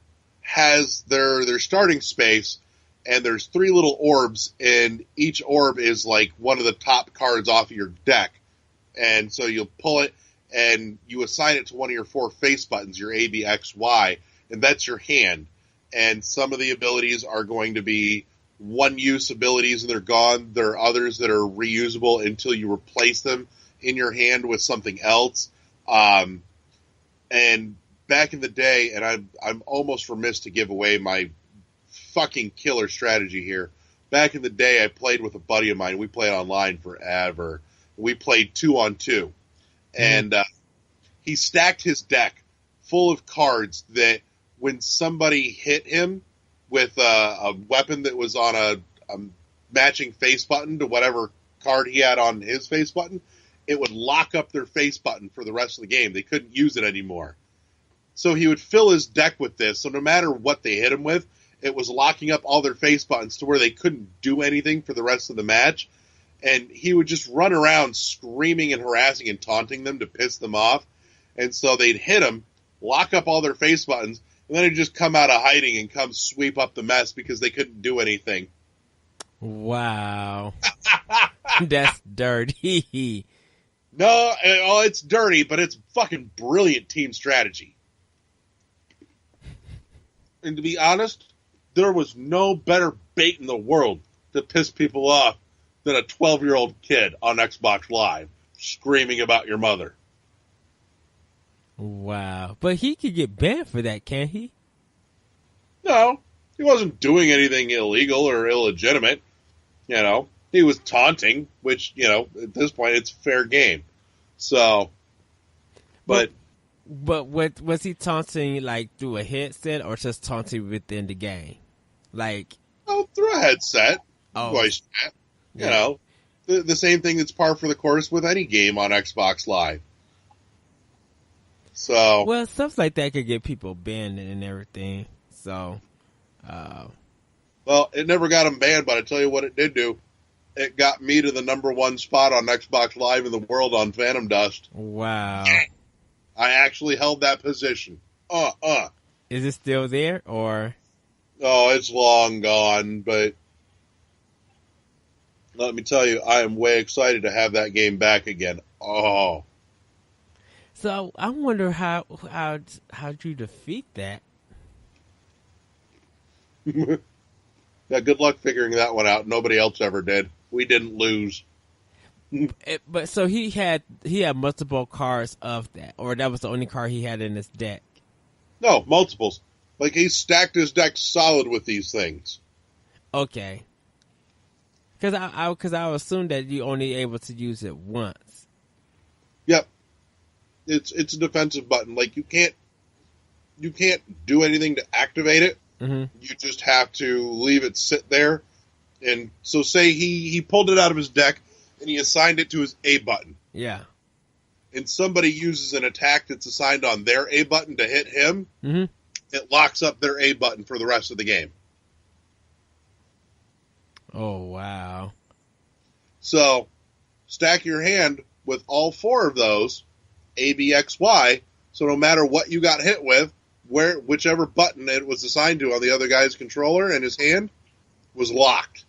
S1: has their starting space, and there's 3 little orbs, and each orb is like one of the top cards off of your deck. And so you'll pull it, and you assign it to one of your 4 face buttons, your A, B, X, Y, and that's your hand. And some of the abilities are going to be one-use abilities, and they're gone. There are others that are reusable until you replace them in your hand with something else. And back in the day, and I'm almost remiss to give away my fucking killer strategy here. Back in the day, I played with a buddy of mine. We played online forever. We played 2-on-2. And he stacked his deck full of cards that when somebody hit him with a weapon that was on a matching face button to whatever card he had on his face button, it would lock up their face button for the rest of the game. They couldn't use it anymore. So he would fill his deck with this, so no matter what they hit him with, it was locking up all their face buttons to where they couldn't do anything for the rest of the match. And he would just run around screaming and harassing and taunting them to piss them off. And so they'd hit him, lock up all their face buttons, and then he'd just come out of hiding and come sweep up the mess because they couldn't do anything.
S2: Wow. That's dirty.
S1: No, it's dirty, but it's fucking brilliant team strategy. And to be honest, there was no better bait in the world to piss people off than a 12-year-old kid on Xbox Live screaming about your mother.
S2: Wow. But he could get banned for that, can't he?
S1: No, he wasn't doing anything illegal or illegitimate. He was taunting, which, at this point, it's fair game. So, but
S2: what was he taunting, like, through a headset or just taunting within the game? Like,
S1: through a headset, voice chat.
S2: Yeah.
S1: The same thing that's par for the course with any game on Xbox Live. So,
S2: well, stuff like that could get people banned and everything. So,
S1: well, it never got him banned, but I tell you what it did do. It got me to the #1 spot on Xbox Live in the world on Phantom Dust.
S2: Wow.
S1: I actually held that position.
S2: Is it still there, or?
S1: Oh, it's long gone, but let me tell you, I am way excited to have that game back again. Oh.
S2: So I wonder how'd you defeat that?
S1: Yeah, good luck figuring that one out. Nobody else ever did. We didn't lose.
S2: But so he had multiple cards of that, or that was the only card he had in his deck.
S1: No, multiples. Like, he stacked his deck solid with these things.
S2: Okay. Because I assume that you only able to use it once.
S1: Yep. It's a defensive button. Like, you can't do anything to activate it.
S2: Mm-hmm.
S1: You just have to leave it sit there. And so say he pulled it out of his deck and he assigned it to his A button.
S2: Yeah.
S1: And somebody uses an attack that's assigned on their A button to hit him.
S2: Mm-hmm.
S1: It locks up their A button for the rest of the game.
S2: Oh, wow.
S1: So stack your hand with all four of those, A, B, X, Y, so no matter what you got hit with, whichever button it was assigned to on the other guy's controller and his hand was locked.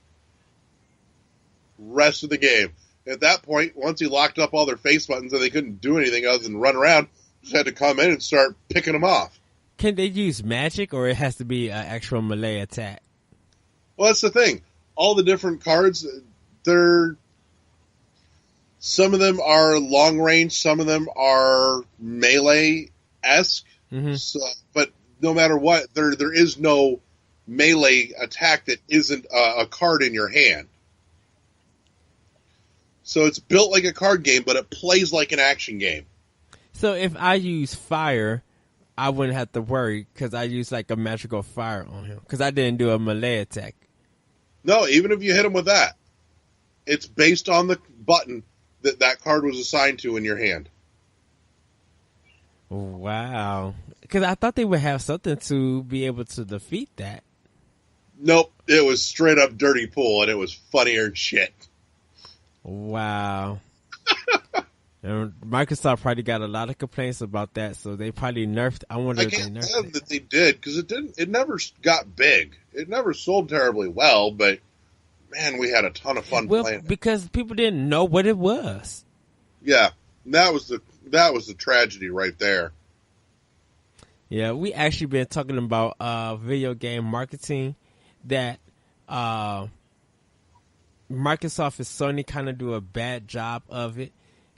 S1: Rest of the game. At that point, once he locked up all their face buttons and they couldn't do anything other than run around, just had to come in and start picking them off.
S2: Can they use magic, or it has to be an actual melee attack?
S1: Well, that's the thing. All the different cards, some of them are long range, some of them are melee-esque.
S2: Mm-hmm.
S1: So, but no matter what, there is no melee attack that isn't a card in your hand. So it's built like a card game, but it plays like an action game.
S2: So if I use fire, I wouldn't have to worry because I use like a magical fire on him because I didn't do a melee attack.
S1: No, even if you hit him with that, it's based on the button that card was assigned to in your hand.
S2: Wow. Because I thought they would have something to be able to defeat that.
S1: Nope, it was straight up dirty pool, and it was funnier than shit.
S2: Wow. And Microsoft probably got a lot of complaints about that, so they probably nerfed. I wonder if they nerfed it. I can't tell
S1: that they did, because it never got big. It never sold terribly well, but man, we had a ton of fun playing it.
S2: Because people didn't know what it was.
S1: Yeah, that was the tragedy right there.
S2: Yeah, we actually been talking about video game marketing that Microsoft and Sony kind of do a bad job of it.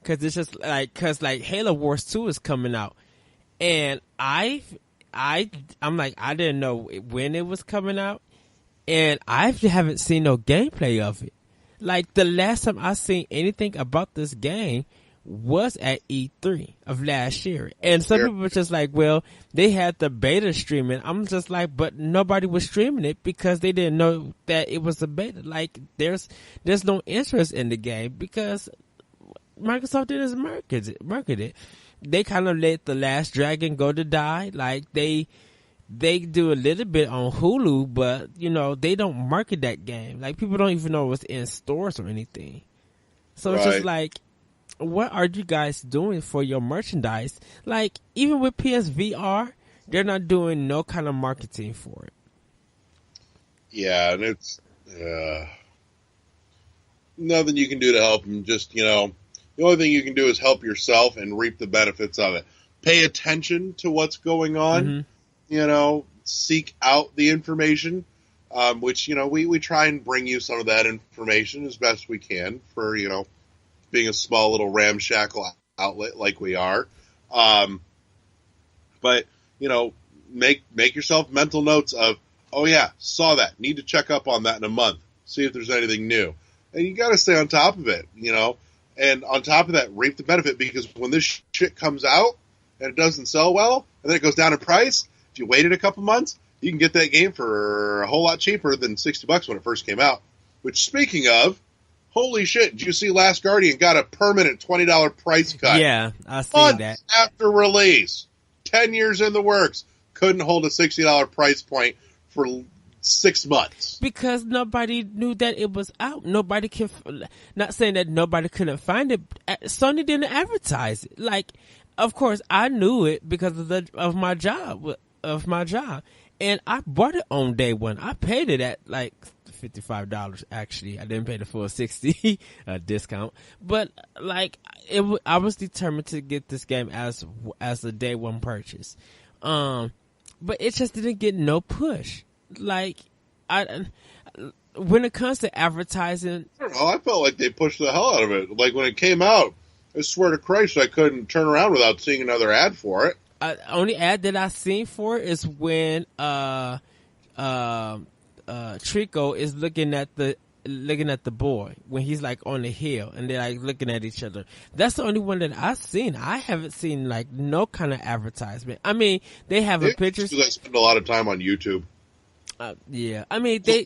S2: Cause it's just like Halo Wars 2 is coming out, and I'm like, I didn't know when it was coming out, and I haven't seen no gameplay of it. Like, the last time I seen anything about this game was at E3 of last year, and some people were just like, well, they had the beta streaming. I'm just like, but nobody was streaming it because they didn't know that it was a beta. Like, there's no interest in the game because Microsoft didn't market it. They kind of let The Last Dragon go to die. Like, they do a little bit on Hulu, but they don't market that game. Like, people don't even know what's in stores or anything. So It's just like, what are you guys doing for your merchandise? Like, even with PSVR, they're not doing no kind of marketing for it.
S1: Yeah, and it's nothing you can do to help them. Just, the only thing you can do is help yourself and reap the benefits of it. Pay attention to what's going on. Mm-hmm. Seek out the information, which, we try and bring you some of that information as best we can for, being a small little ramshackle outlet like we are. But, make yourself mental notes of, oh yeah, saw that. Need to check up on that in a month. See if there's anything new. And you got to stay on top of it, And on top of that, reap the benefit, because when this shit comes out and it doesn't sell well, and then it goes down in price, if you waited a couple months, you can get that game for a whole lot cheaper than $60 when it first came out. Which, speaking of, holy shit, did you see Last Guardian got a permanent $20 price cut?
S2: Yeah, I seen that.
S1: After release. 10 years in the works. Couldn't hold a $60 price point for 6 months.
S2: Because nobody knew that it was out. Nobody can, not saying that nobody couldn't find it. Sony didn't advertise it. Like, of course, I knew it because of my job. And I bought it on day one. I paid it at like $55. Actually, I didn't pay the full 60 discount, but like I was determined to get this game as a day one purchase. But it just didn't get no push. Like when it comes to advertising,
S1: I don't know. I felt like they pushed the hell out of it. Like when it came out, I swear to Christ, I couldn't turn around without seeing another ad for it.
S2: Only ad that I seen for it is when Trico is looking at the boy when he's like on the hill and they're like looking at each other. That's the only one that I've seen. I haven't seen like no kind of advertisement. I mean, they have a pictures.
S1: Because I spend a lot of time on YouTube.
S2: Yeah, I mean they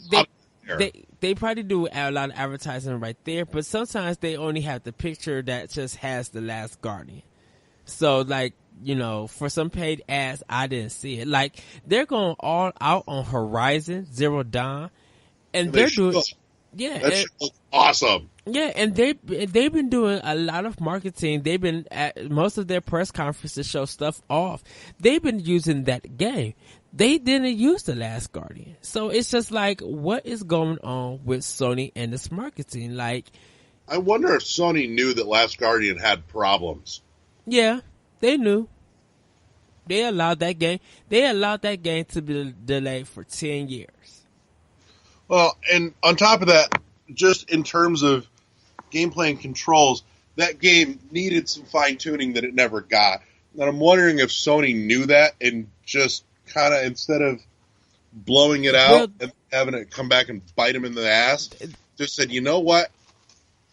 S2: probably do a lot of advertising right there, but sometimes they only have the picture that just has The Last Guardian. So like, you know, for some paid ads, I didn't see it. Like they're going all out on Horizon Zero Dawn, and they're doing
S1: that shit looks awesome.
S2: Yeah, and they've been doing a lot of marketing. They've been at most of their press conferences show stuff off. They've been using that game. They didn't use The Last Guardian. So it's just like, what is going on with Sony and this marketing? Like,
S1: I wonder if Sony knew that Last Guardian had problems.
S2: Yeah, they knew. They allowed that game. They allowed that game to be delayed for 10 years.
S1: Well, and on top of that, just in terms of gameplay and controls, that game needed some fine-tuning that it never got. And I'm wondering if Sony knew that and just kind of, instead of blowing it out and having it come back and bite them in the ass, just said, you know what?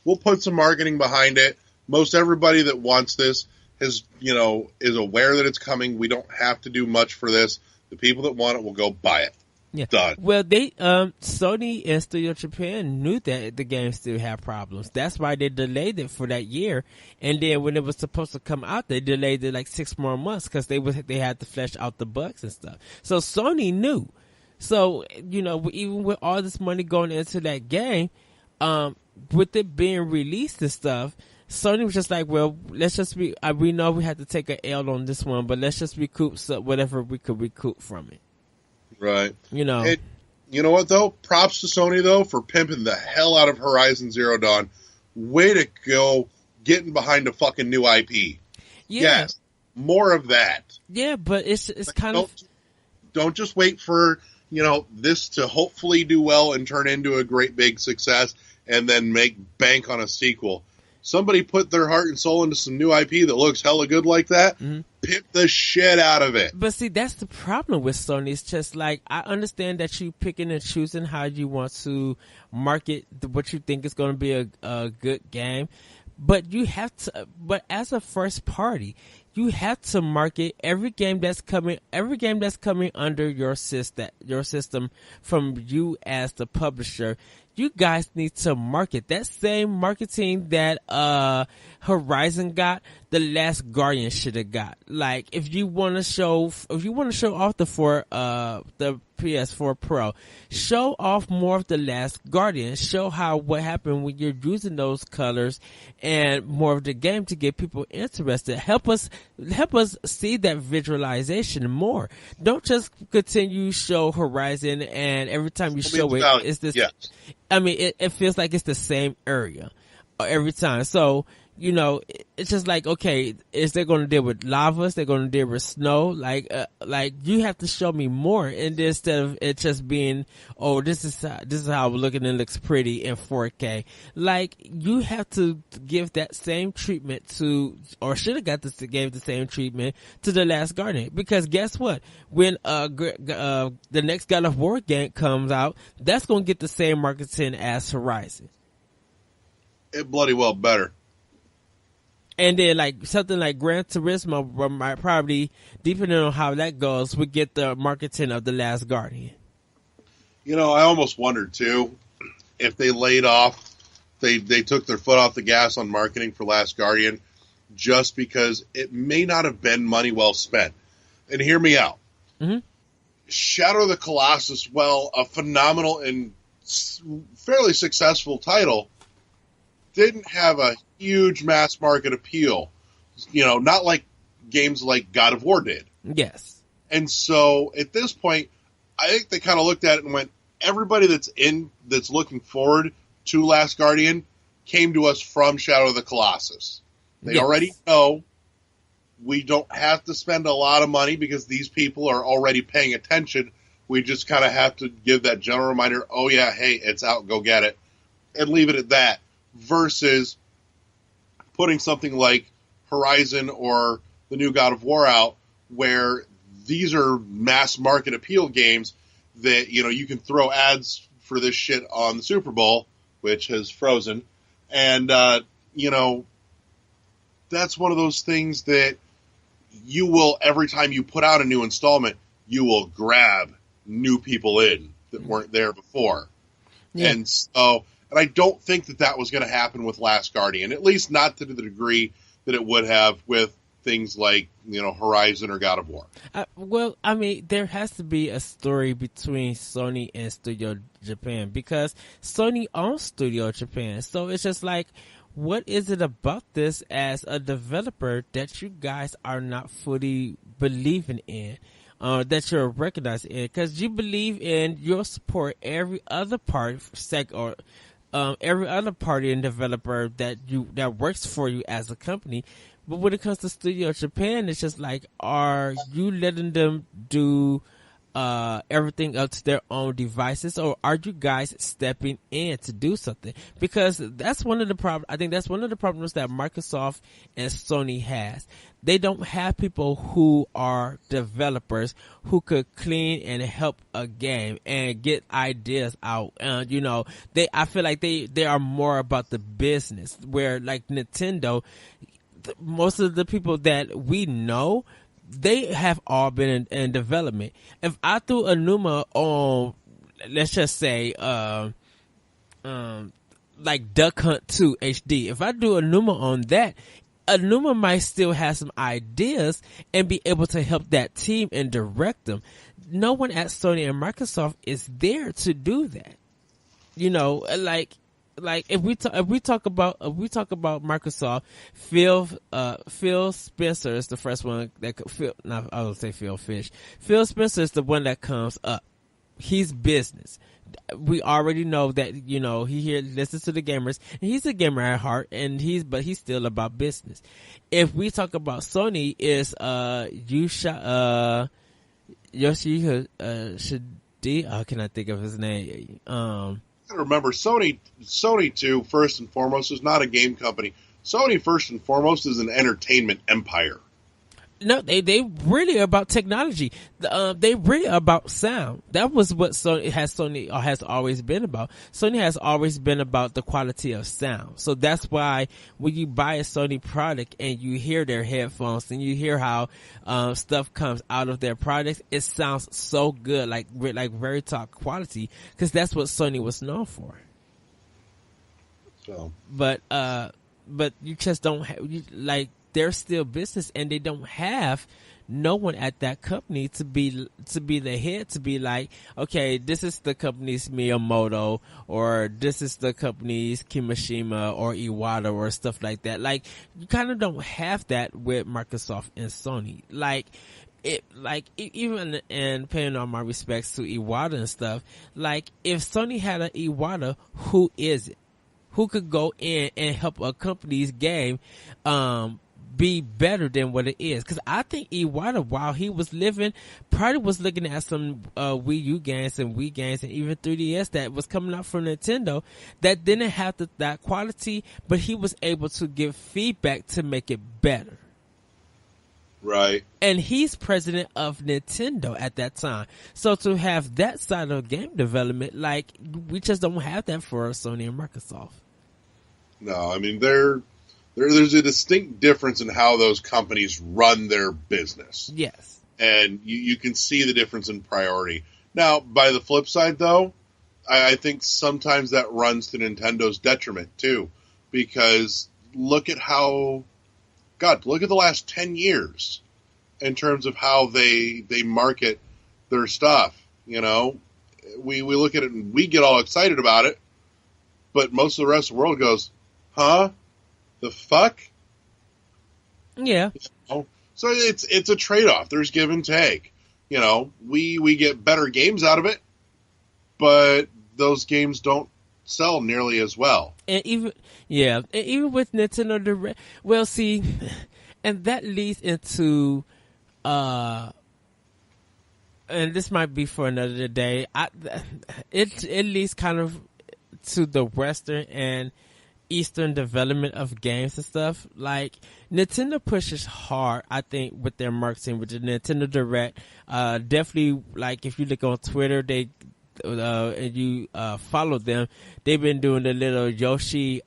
S1: We'll put some marketing behind it. Most everybody that wants this is aware that it's coming. We don't have to do much for this. The people that want it will go buy it.
S2: Yeah.
S1: Done.
S2: Well, Sony and Studio Japan knew that the game still had problems. That's why they delayed it for that year. And then when it was supposed to come out, they delayed it like 6 more months because they had to flesh out the bugs and stuff. So Sony knew. So, you know, even with all this money going into that game, with it being released and stuff, Sony was just like, well, let's just we know we had to take an L on this one, but let's just recoup whatever we could recoup from it.
S1: Right.
S2: You know.
S1: You know what, though? Props to Sony, though, for pimping the hell out of Horizon Zero Dawn. Way to go getting behind a fucking new IP.
S2: Yeah.
S1: Yes. More of that.
S2: Yeah, but it's kind of...
S1: Don't just wait for, this to hopefully do well and turn into a great big success and then make bank on a sequel. Somebody put their heart and soul into some new IP that looks hella good like that, pimp the shit out of it.
S2: But see, that's the problem with Sony. It's just like, I understand that you picking and choosing how you want to market what you think is going to be a good game. But you have to, but as a first party, you have to market every game that's coming under your system from you as the publisher. You guys need to market that same marketing that Horizon got. The Last Guardian should have got. Like, if you want to show off the PS4 Pro, show off more of The Last Guardian. Show what happened when you're using those colors and more of the game to get people interested. Help us see that visualization more. Don't just continue show Horizon and every time you show it, it's this. Yes. I mean, it feels like it's the same area every time. So, it's just like, okay, is they going to deal with lava? Is they going to deal with snow? Like you have to show me more, and instead of it just being, oh, this is how we're looking and it looks pretty in 4K. Like, you have to give that same treatment or should have gave the same treatment to The Last Guardian, because guess what? When the next God of War game comes out, that's going to get the same marketing as Horizon.
S1: It bloody well better.
S2: And then, like, something like Gran Turismo might probably, depending on how that goes, would get the marketing of The Last Guardian.
S1: I almost wondered, too, if they laid off, they took their foot off the gas on marketing for Last Guardian, just because it may not have been money well spent. And hear me out. Mm-hmm. Shadow of the Colossus, well, a phenomenal and fairly successful title, didn't have a huge mass market appeal, not like games like God of War did.
S2: Yes.
S1: And so at this point, I think they kind of looked at it and went, everybody that's looking forward to Last Guardian came to us from Shadow of the Colossus. They already know we don't have to spend a lot of money because these people are already paying attention. We just kind of have to give that general reminder, oh yeah, hey, it's out, go get it, and leave it at that, versus putting something like Horizon or the new God of War out, where these are mass market appeal games that, you can throw ads for this shit on the Super Bowl, which has frozen. And, that's one of those things that you will, every time you put out a new installment, you will grab new people in that weren't there before. Yeah. And I don't think that was going to happen with Last Guardian, at least not to the degree that it would have with things like, Horizon or God of War.
S2: Well, I mean, there has to be a story between Sony and Studio Japan, because Sony owns Studio Japan. So it's just like, what is it about this as a developer that you guys are not fully believing in? That you're recognizing in, because you believe in, you'll support every other part every other party and developer that works for you as a company. But when it comes to Studio Japan, it's just like, are you letting them do everything up to their own devices, or are you guys stepping in to do something? Because that's one of the problems. I think that's one of the problems that Microsoft and Sony has. They don't have people who are developers who could clean and help a game and get ideas out. I feel like they are more about the business, where like Nintendo, most of the people that we know, they have all been in development. If I threw Aonuma on, let's just say, like Duck Hunt 2 HD, if I do Aonuma on that, Aonuma might still have some ideas and be able to help that team and direct them. No one at Sony and Microsoft is there to do that. Like if we talk about Microsoft, Phil Spencer is the first one that Phil. No, I would say Phil Fish. Phil Spencer is the one that comes up. He's business. We already know that, he listens to the gamers, and he's a gamer at heart, and he's still about business. If we talk about Sony, is Yoshihide Shidi, how can I think of his name?
S1: Remember, Sony too, first and foremost, is not a game company. Sony, first and foremost, is an entertainment empire.
S2: No, they really about technology. They really about sound. That was what Sony has always been about. Sony has always been about the quality of sound. So that's why when you buy a Sony product and you hear their headphones and you hear how stuff comes out of their products, it sounds so good, like very top quality, because that's what Sony was known for. So, but you just don't they're still business, and they don't have no one at that company to be the head, to be like, okay, this is the company's Miyamoto, or this is the company's Kimishima or Iwata or stuff like that. Like, you kind of don't have that with Microsoft and Sony. Even and paying all my respects to Iwata and stuff, like, if Sony had an Iwata, who is it? Who could go in and help a company's game be better than what it is? Because I think Iwata, while he was living, probably was looking at some Wii U games and Wii games and even 3DS that was coming out from Nintendo that didn't have that quality, but he was able to give feedback to make it better.
S1: Right.
S2: And he's president of Nintendo at that time. So to have that side of game development, like, we just don't have that for Sony and Microsoft.
S1: No, I mean, there's a distinct difference in how those companies run their business.
S2: Yes.
S1: And you can see the difference in priority. Now, by the flip side, though, I think sometimes that runs to Nintendo's detriment, too. Because look at the last 10 years in terms of how they market their stuff. We look at it and we get all excited about it, but most of the rest of the world goes, huh? The fuck?
S2: Yeah.
S1: So it's a trade-off. There's give and take. We get better games out of it, but those games don't sell nearly as well.
S2: And even with Nintendo Direct, well, see, and that leads into, and this might be for another day. It leads kind of to the Western and Eastern development of games and stuff. Like, Nintendo pushes hard, I think, with their marketing, with the Nintendo Direct. Definitely, like, if you look on Twitter, and you follow them, they've been doing the little Yoshi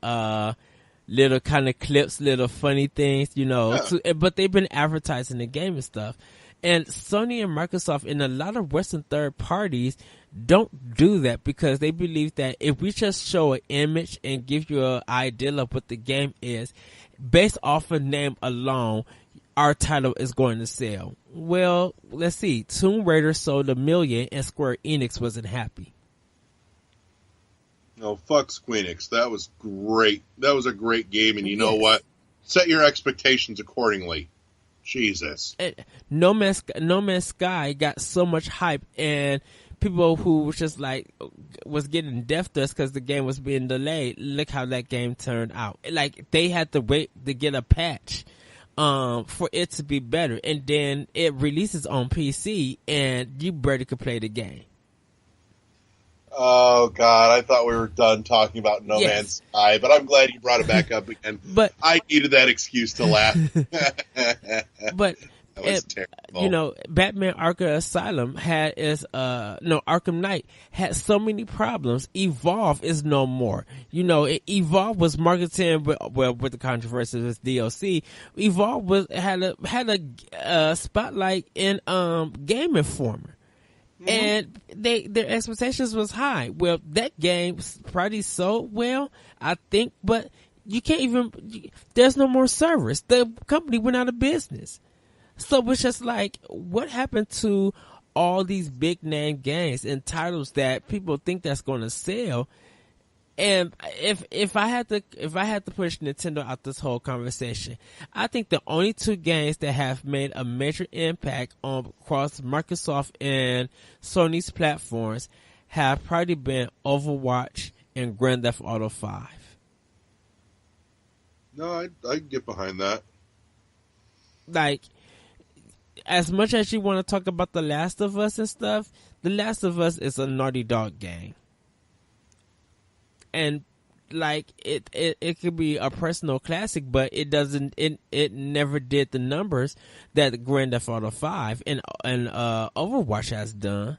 S2: little kind of clips, little funny things, but they've been advertising the game and stuff. And Sony and Microsoft and a lot of Western third parties don't do that, because they believe that if we just show an image and give you an idea of what the game is, based off of name alone, our title is going to sell. Well, let's see. Tomb Raider sold 1 million and Square Enix wasn't happy.
S1: No, fuck Squeenix. That was great. That was a great game, and you know what? Set your expectations accordingly. Jesus.
S2: No Man's Sky got so much hype, and people who was just like was getting death dust because the game was being delayed. Look how that game turned out. Like, they had to wait to get a patch for it to be better, and then it releases on PC, and you barely could play the game.
S1: Oh God, I thought we were done talking about No Man's Sky, but I'm glad you brought it back up again.
S2: But
S1: I needed that excuse to laugh.
S2: But
S1: that was terrible.
S2: Batman Arkham Asylum Arkham Knight had so many problems. Evolve is no more. Evolve was marketing with the controversy with DLC. Evolve had a spotlight in Game Informer. Mm-hmm. And their expectations was high. Well, that game probably sold well, I think, but you can't even, there's no more servers. The company went out of business. So it's just like, what happened to all these big name games and titles that people think that's going to sell? And if I had to push Nintendo out this whole conversation, I think the only two games that have made a major impact on across Microsoft and Sony's platforms have probably been Overwatch and Grand Theft Auto 5.
S1: No, I get behind that.
S2: Like, as much as you want to talk about The Last of Us and stuff, The Last of Us is a Naughty Dog game. And like it could be a personal classic, but it never did the numbers that Grand Theft Auto 5 and Overwatch has done.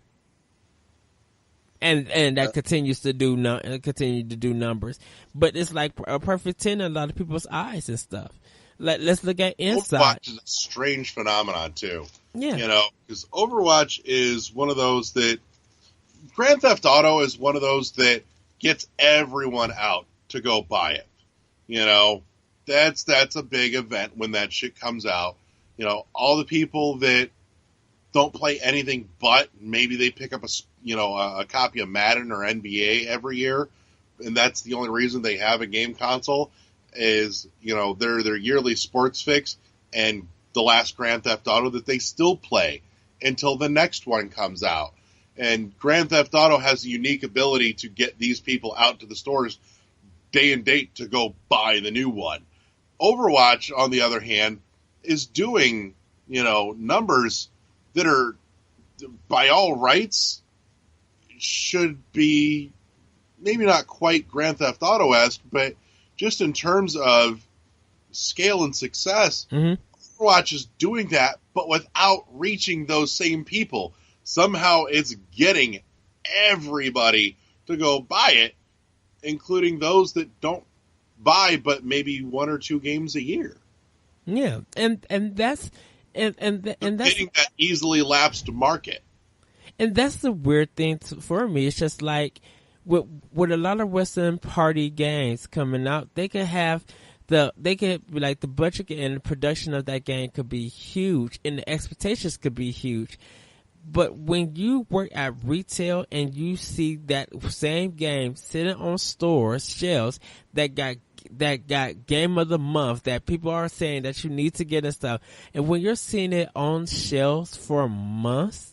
S2: And that continues to do numbers. But it's like a perfect 10 in a lot of people's eyes and stuff. Let's look at Inside.
S1: Overwatch is a strange phenomenon too.
S2: Yeah.
S1: Because Overwatch is one of those that Grand Theft Auto is one of those that gets everyone out to go buy it. That's a big event when that shit comes out. All the people that don't play anything but maybe they pick up a copy of Madden or NBA every year, and that's the only reason they have a game console is, their yearly sports fix and the last Grand Theft Auto that they still play until the next one comes out. And Grand Theft Auto has a unique ability to get these people out to the stores day and date to go buy the new one. Overwatch, on the other hand, is doing, numbers that are, by all rights, should be maybe not quite Grand Theft Auto-esque, but just in terms of scale and success, Overwatch is doing that, but without reaching those same people. Somehow it's getting everybody to go buy it, including those that don't buy but maybe 1 or 2 games a year.
S2: Yeah, and that's and that's
S1: getting that easily lapsed market.
S2: And that's the weird thing for me. It's just like with a lot of Western party games coming out, they could the budget and the production of that game could be huge, and the expectations could be huge. But when you work at retail and you see that same game sitting on stores shelves that got game of the month that people are saying that you need to get and stuff, and when you're seeing it on shelves for months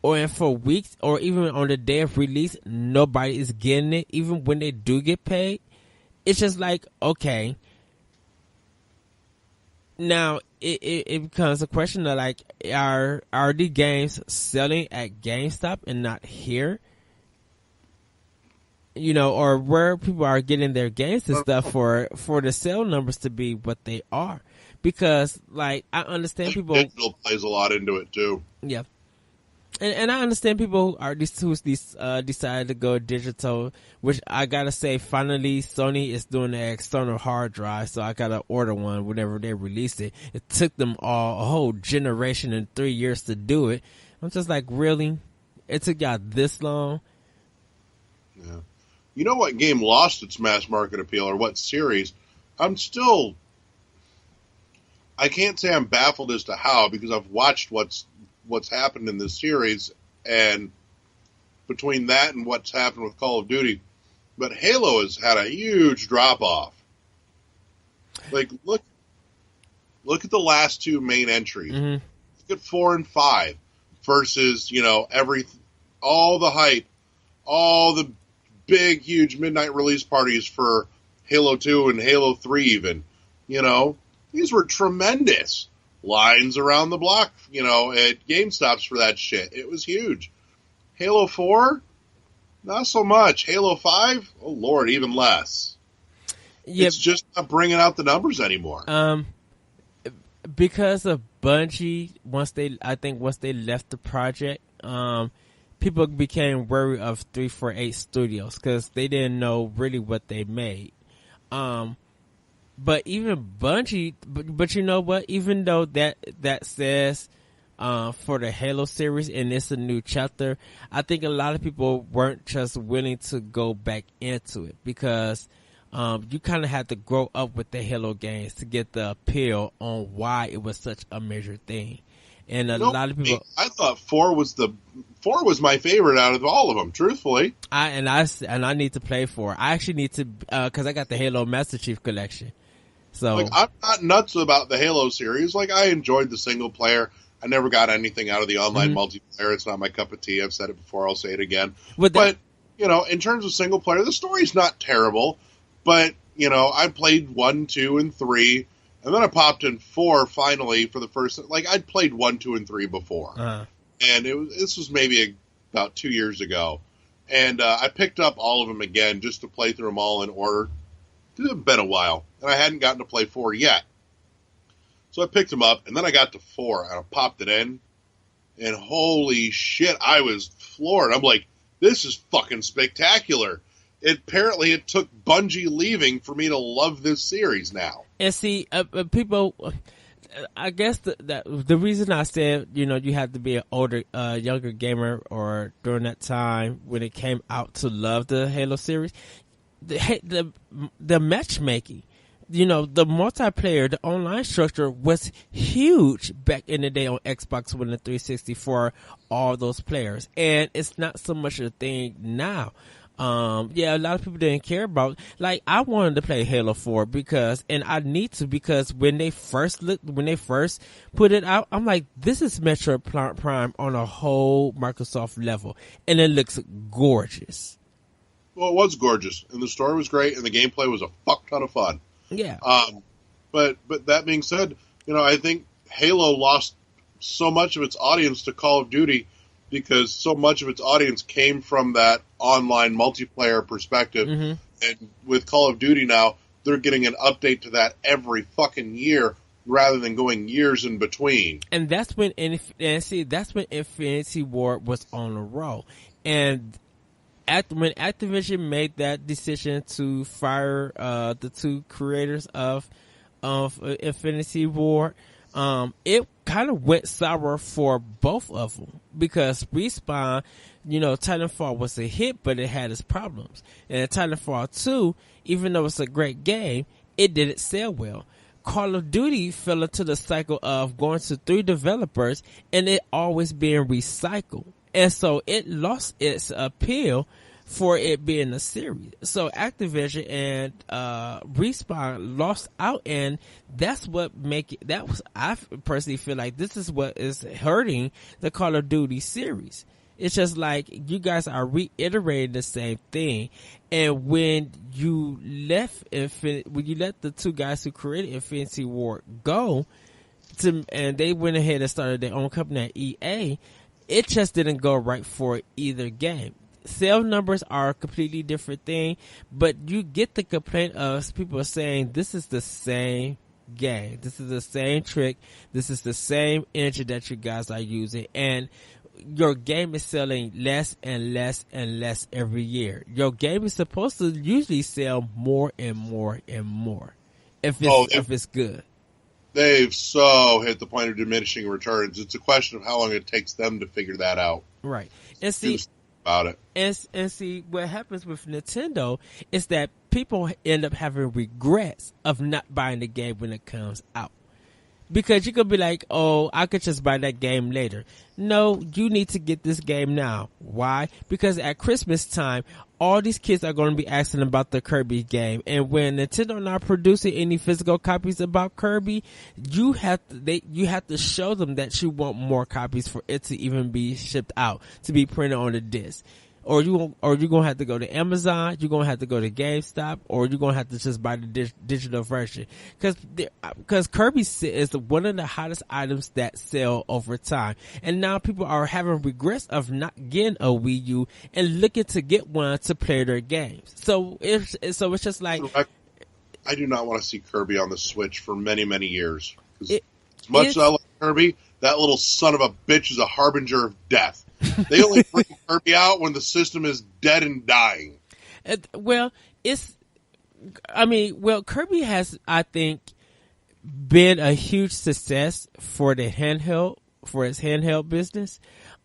S2: or for weeks, or even on the day of release, nobody is getting it, even when they do get paid. It's just like, okay. Now, it becomes a question of like, are the games selling at GameStop and not here? You know, or where people are getting their games and stuff for the sale numbers to be what they are. Because, like, I understand people...
S1: Digital plays a lot into it, too.
S2: Yeah. And I understand people who decided to go digital, which I gotta say, finally, Sony is doing the external hard drive, so I gotta order one whenever they release it. It took them a whole generation and 3 years to do it. I'm just like, really? It took y'all this long?
S1: Yeah. You know what game lost its mass market appeal, or what series? I can't say I'm baffled as to how, because I've watched what's happened in this series, and between that and what's happened with Call of Duty, but Halo has had a huge drop off. Like, look at the last two main entries.
S2: Mm-hmm.
S1: Look at 4 and 5 versus, you know, all the hype, all the big, huge midnight release parties for Halo 2 and Halo 3 even. You know, these were tremendous. Lines around the block, you know, at GameStops for that shit. It was huge. Halo 4, not so much. Halo 5, oh Lord, even less. Yep. It's just not bringing out the numbers anymore.
S2: Because of Bungie, once they left the project, people became wary of 348 Studios because they didn't know really what they made. But even Bungie, but you know what? Even though that says for the Halo series and it's a new chapter, I think a lot of people weren't just willing to go back into it because you kind of had to grow up with the Halo games to get the appeal on why it was such a major thing. And a lot of people,
S1: I thought 4 was my favorite out of all of them. Truthfully,
S2: I need to play 4. I actually need to because I got the Halo Master Chief Collection. So,
S1: like, I'm not nuts about the Halo series. Like, I enjoyed the single player. I never got anything out of the online multiplayer. It's not my cup of tea. I've said it before. I'll say it again. But you know, in terms of single player, the story's not terrible. But, you know, I played 1, 2, and 3, and then I popped in 4 finally for the first. Like, I'd played 1, 2, and 3 before, and this was maybe about 2 years ago, and I picked up all of them again just to play through them all in order. It had been a while, and I hadn't gotten to play 4 yet. So I picked them up, and then I got to 4, and I popped it in, and holy shit, I was floored. I'm like, this is fucking spectacular. Apparently, it took Bungie leaving for me to love this series now.
S2: And see, people, I guess the reason I said, you know, you have to be an older, younger gamer, or during that time when it came out to love the Halo series, the matchmaking, you know, the multiplayer, the online structure was huge back in the day on Xbox One and 360 for all those players, and it's not so much a thing now. A lot of people didn't care about, like, I wanted to play Halo 4 because when they first put it out, I'm like, this is Metroid Prime on a whole Microsoft level, and it looks gorgeous.
S1: Well, it was gorgeous, and the story was great, and the gameplay was a fuck ton of fun.
S2: Yeah.
S1: But that being said, you know, I think Halo lost so much of its audience to Call of Duty because so much of its audience came from that online multiplayer perspective. Mm-hmm. And with Call of Duty now, they're getting an update to that every fucking year rather than going years in between.
S2: And that's when Infinity Ward was on a roll. And when Activision made that decision to fire the two creators of Infinity Ward, it kind of went sour for both of them because Respawn, you know, Titanfall was a hit, but it had its problems. And Titanfall 2, even though it's a great game, it didn't sell well. Call of Duty fell into the cycle of going to 3 developers and it always being recycled. And so it lost its appeal for it being a series. So Activision and Respawn lost out, and that's what I personally feel like this is what is hurting the Call of Duty series. It's just like you guys are reiterating the same thing. And when you left when you let the two guys who created Infinity Ward go, and they went ahead and started their own company at EA, it just didn't go right for either game. Sale numbers are a completely different thing, but you get the complaint of people saying this is the same game. This is the same trick. This is the same engine that you guys are using, and your game is selling less and less and less every year. Your game is supposed to usually sell more and more and more if it's good.
S1: They've so hit the point of diminishing returns. It's a question of how long it takes them to figure that out.
S2: Right. And see
S1: about it.
S2: And see what happens with Nintendo is that people end up having regrets of not buying the game when it comes out. Because you could be like, oh, I could just buy that game later. No, you need to get this game now. Why? Because at Christmas time, all these kids are going to be asking about the Kirby game. And when Nintendo not producing any physical copies about Kirby, you have to show them that you want more copies for it to even be shipped out, to be printed on the disc. Or you're gonna have to go to Amazon, you're gonna have to go to GameStop, or you're gonna have to just buy the digital version. Cause Kirby is one of the hottest items that sell over time. And now people are having regrets of not getting a Wii U and looking to get one to play their games. So it's just like,
S1: I do not want to see Kirby on the Switch for many, many years. As much as I like Kirby, that little son of a bitch is a harbinger of death. They only bring Kirby out when the system is dead and dying.
S2: Kirby has, I think, been a huge success for its handheld business,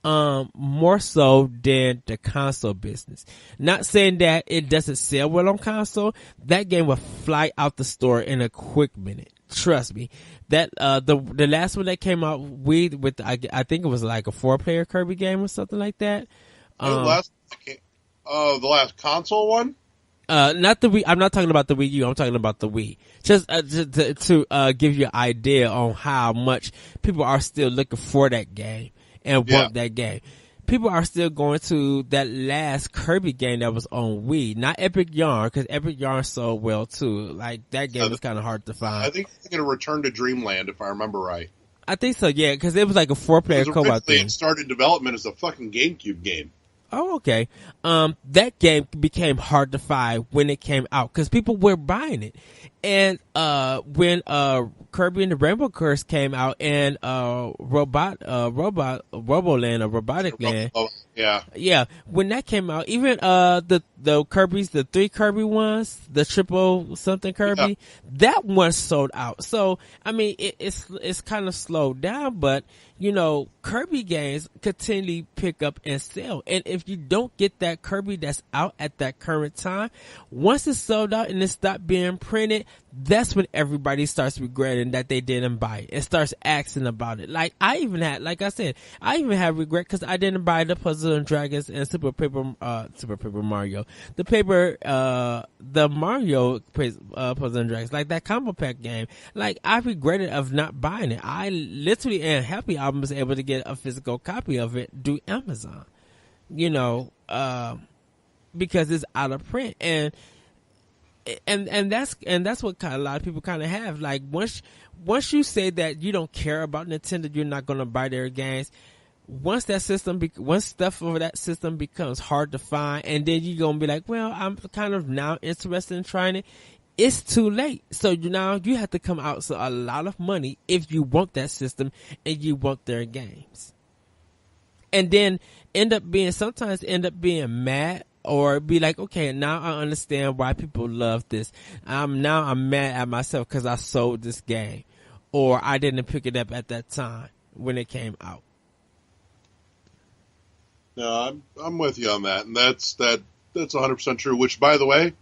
S2: more so than the console business. Not saying that it doesn't sell well on console. That game will fly out the store in a quick minute. Trust me. That the last one that came out I think it was like a 4-player Kirby game or something like that.
S1: The last console one?
S2: Not the Wii. I'm not talking about the Wii U. I'm talking about the Wii. Just to give you an idea on how much people are still looking for that game and want that game. People are still going to that last Kirby game that was on Wii, not Epic Yarn, because Epic Yarn sold well too. Like that game was kind of hard to find.
S1: I think it's going to Return to Dreamland, if I remember right.
S2: I think so, yeah, because it was like a 4-player co-op thing.
S1: It started development as a fucking GameCube game.
S2: Oh, okay. That game became hard to find when it came out because people were buying it. And when Kirby and the Rainbow Curse came out and Roboland or Robotic Land. Yeah. When that came out, even the Kirby's, the 3 Kirby ones, the triple something Kirby, that one sold out. So I mean it's kind of slowed down, but you know, Kirby games continually pick up and sell. And if you don't get that Kirby that's out at that current time, once it's sold out and it stopped being printed, that's when everybody starts regretting that they didn't buy it and starts asking about it. Like I even had regret because I didn't buy the Puzzle and Dragons and Super Paper Mario. The Mario Puzzle and Dragons, like that combo pack game. Like I regretted of not buying it. I literally am happy I was able to get a physical copy of it through Amazon. You know, because it's out of print and that's what a lot of people kind of have. Like once you say that you don't care about Nintendo, you're not going to buy their games. Once stuff over that system becomes hard to find, and then you're going to be like, well, I'm kind of now interested in trying it. It's too late. So now you have to come out with a lot of money if you want that system and you want their games. And then sometimes end up being mad or be like, okay, now I understand why people love this. I'm mad at myself because I sold this game or I didn't pick it up at that time when it came out.
S1: No, I'm with you on that. And that's 100% true, which by the way,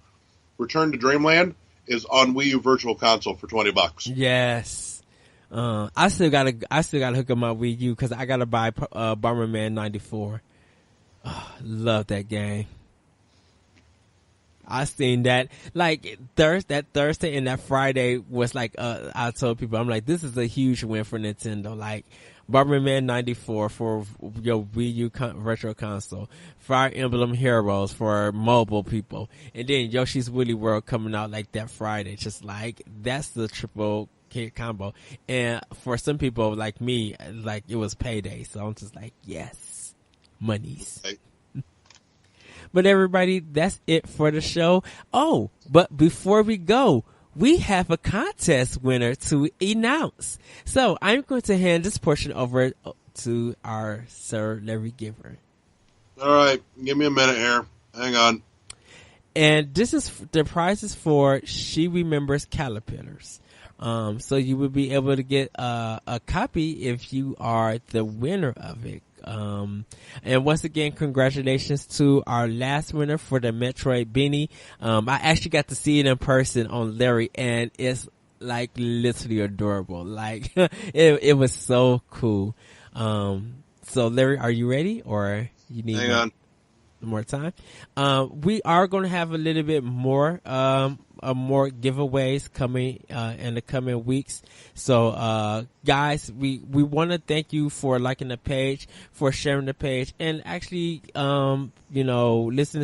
S1: Return to Dreamland is on Wii U Virtual Console for $20.
S2: Yes. I still gotta hook up my Wii U because I gotta buy Bomberman 94. Oh, love that game. I seen that. Like that Thursday and that Friday was like, I told people, I'm like, this is a huge win for Nintendo. Like, Bomberman 94 for your Wii U Retro Console, Fire Emblem Heroes for mobile people, and then Yoshi's Woolly World coming out like that Friday. Just like, that's the triple combo. And for some people like me, like, it was payday. So I'm just like, yes, monies.
S1: Right.
S2: But everybody, that's it for the show. Oh, but before we go, we have a contest winner to announce. So I'm going to hand this portion over to our Sir Larry Giver.
S1: All right. Give me a minute here. Hang on.
S2: And this is the prizes for She Remembers Caterpillars. So you will be able to get a copy if you are the winner of it. And once again, congratulations to our last winner for the Metroid Beanie. I actually got to see it in person on Larry, and it's like literally adorable. Like, it was so cool. So Larry, are you ready, or you need more time? We are going to have a little bit more, more giveaways coming, in the coming weeks. So, guys, we want to thank you for liking the page, for sharing the page, and actually, listening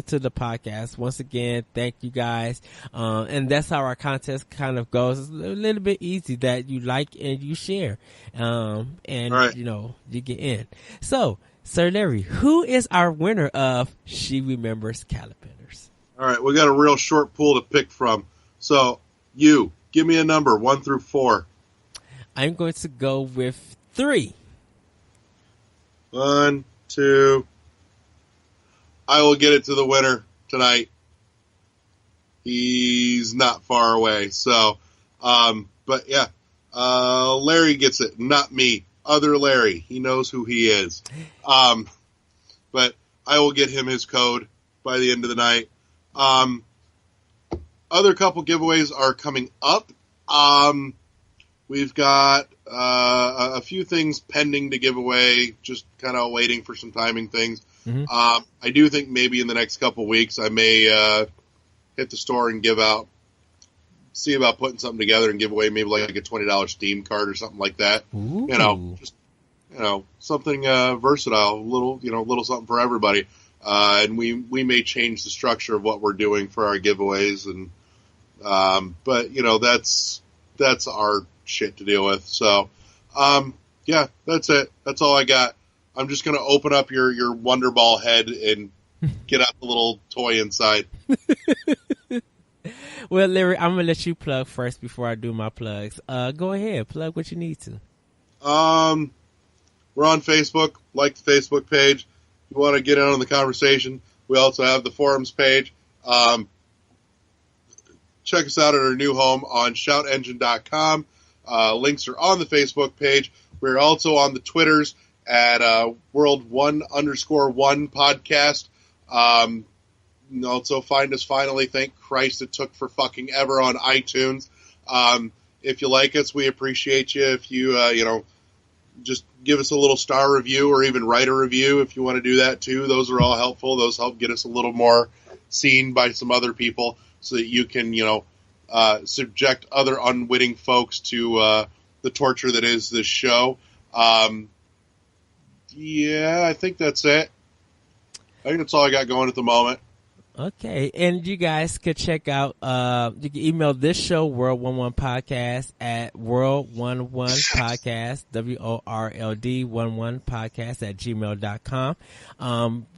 S2: to the podcast. Once again, thank you guys. And that's how our contest kind of goes. It's a little bit easy that you like and you share. And, right, you get in. So, Sir Larry, who is our winner of She Remembers Caterpillars?
S1: All right, we got a real short pool to pick from. So, you, give me a number, 1 through 4.
S2: I'm going to go with 3.
S1: 1, 2. I will get it to the winner tonight. He's not far away. So, but yeah, Larry gets it, not me. Other Larry. He knows who he is. But I will get him his code by the end of the night. Other couple giveaways are coming up. We've got a few things pending to give away, just kind of waiting for some timing things. Mm-hmm. I do think maybe in the next couple weeks I may hit the store and see about putting something together and give away maybe like a $20 Steam card or something like that.
S2: Ooh.
S1: Something versatile, little something for everybody. And we may change the structure of what we're doing for our giveaways, and but that's our shit to deal with. So yeah, that's it. That's all I got. I'm just gonna open up your Wonder Ball head and get out the little toy inside.
S2: Well, Larry, I'm gonna let you plug first before I do my plugs. Go ahead, plug what you need to.
S1: We're on Facebook. Like the Facebook page. If you want to get in on the conversation, we also have the forums page. Check us out at our new home on shoutengine.com. Links are on the Facebook page. We're also on the Twitters at World1_1 podcast. Also find us finally. Thank Christ it took for fucking ever on iTunes. If you like us, we appreciate you. If you, just give us a little star review or even write a review if you want to do that too. Those are all helpful. Those help get us a little more seen by some other people so that you can, subject other unwitting folks to the torture that is this show. Yeah, I think that's it. I think that's all I got going at the moment.
S2: Okay, and you guys could check out, you can email this show, World11 Podcast, at World11 Podcast, WORLD 11 Podcast at gmail.com.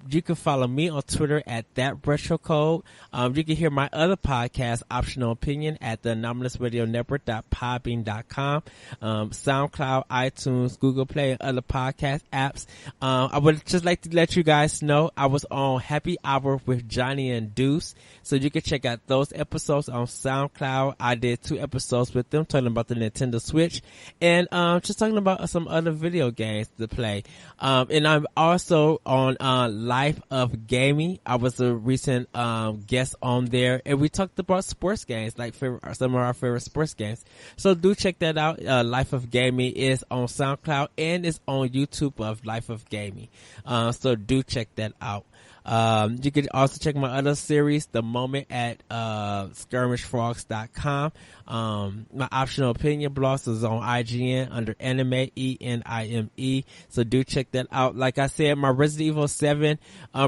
S2: You can follow me on Twitter at That Retro Code. You can hear my other podcast, Optional Opinion, at the Anomalous Radio Network.podbean.com, SoundCloud, iTunes, Google Play, and other podcast apps. I would just like to let you guys know I was on Happy Hour with Johnny and Deuce, so you can check out those episodes on SoundCloud. I did 2 episodes with them talking about the Nintendo Switch and just talking about some other video games to play. And I'm also on Life of Gaming. I was a recent guest on there, and we talked about sports games, like some of our favorite sports games. So do check that out. Life of Gaming is on SoundCloud and is on YouTube of Life of Gaming. So do check that out. You can also check my other series, The Moment, at skirmishfrogs.com. My optional opinion blogs is on IGN under Anime, ENIME. So do check that out. Like I said, my Resident Evil 7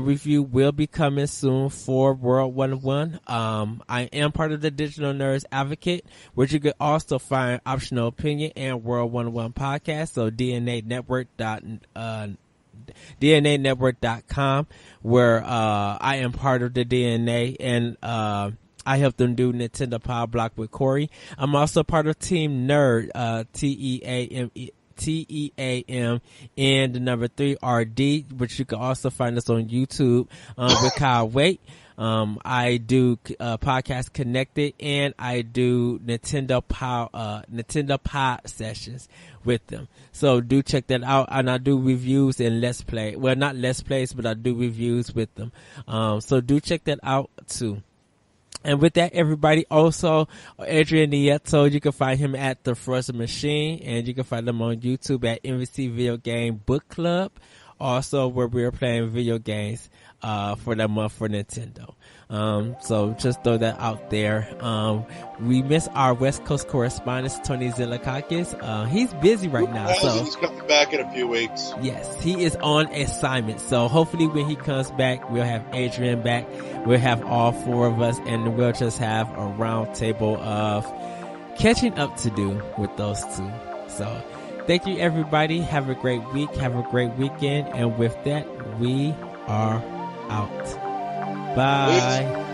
S2: review will be coming soon for World 101. I am part of the Digital Nerds Advocate, where you can also find optional opinion and World 101 podcast. So DNAnetwork.com, where I am part of the DNA, and I help them do Nintendo Power Block with Corey. I'm also part of Team Nerd, TEAM and the number 3 RD, which you can also find us on YouTube with Kyle Waite. I do Podcast Connected, and I do Nintendo Pod sessions with them. So do check that out. And I do reviews and Let's Play. Well, not Let's Plays, but I do reviews with them. So do check that out too. And with that, everybody, also Adrian Nieto, you can find him at The Frozen Machine, and you can find him on YouTube at MVC Video Game Book Club, also where we're playing video games for that month for Nintendo. So just throw that out there. We miss our West Coast correspondent, Tony Zilakakis. He's busy right now. So
S1: he's coming back in a few weeks.
S2: Yes, he is on assignment. So hopefully when he comes back, we'll have Adrian back. We'll have all 4 of us, and we'll just have a round table of catching up to do with those 2. So thank you, everybody. Have a great week. Have a great weekend. And with that, we are out. Bye.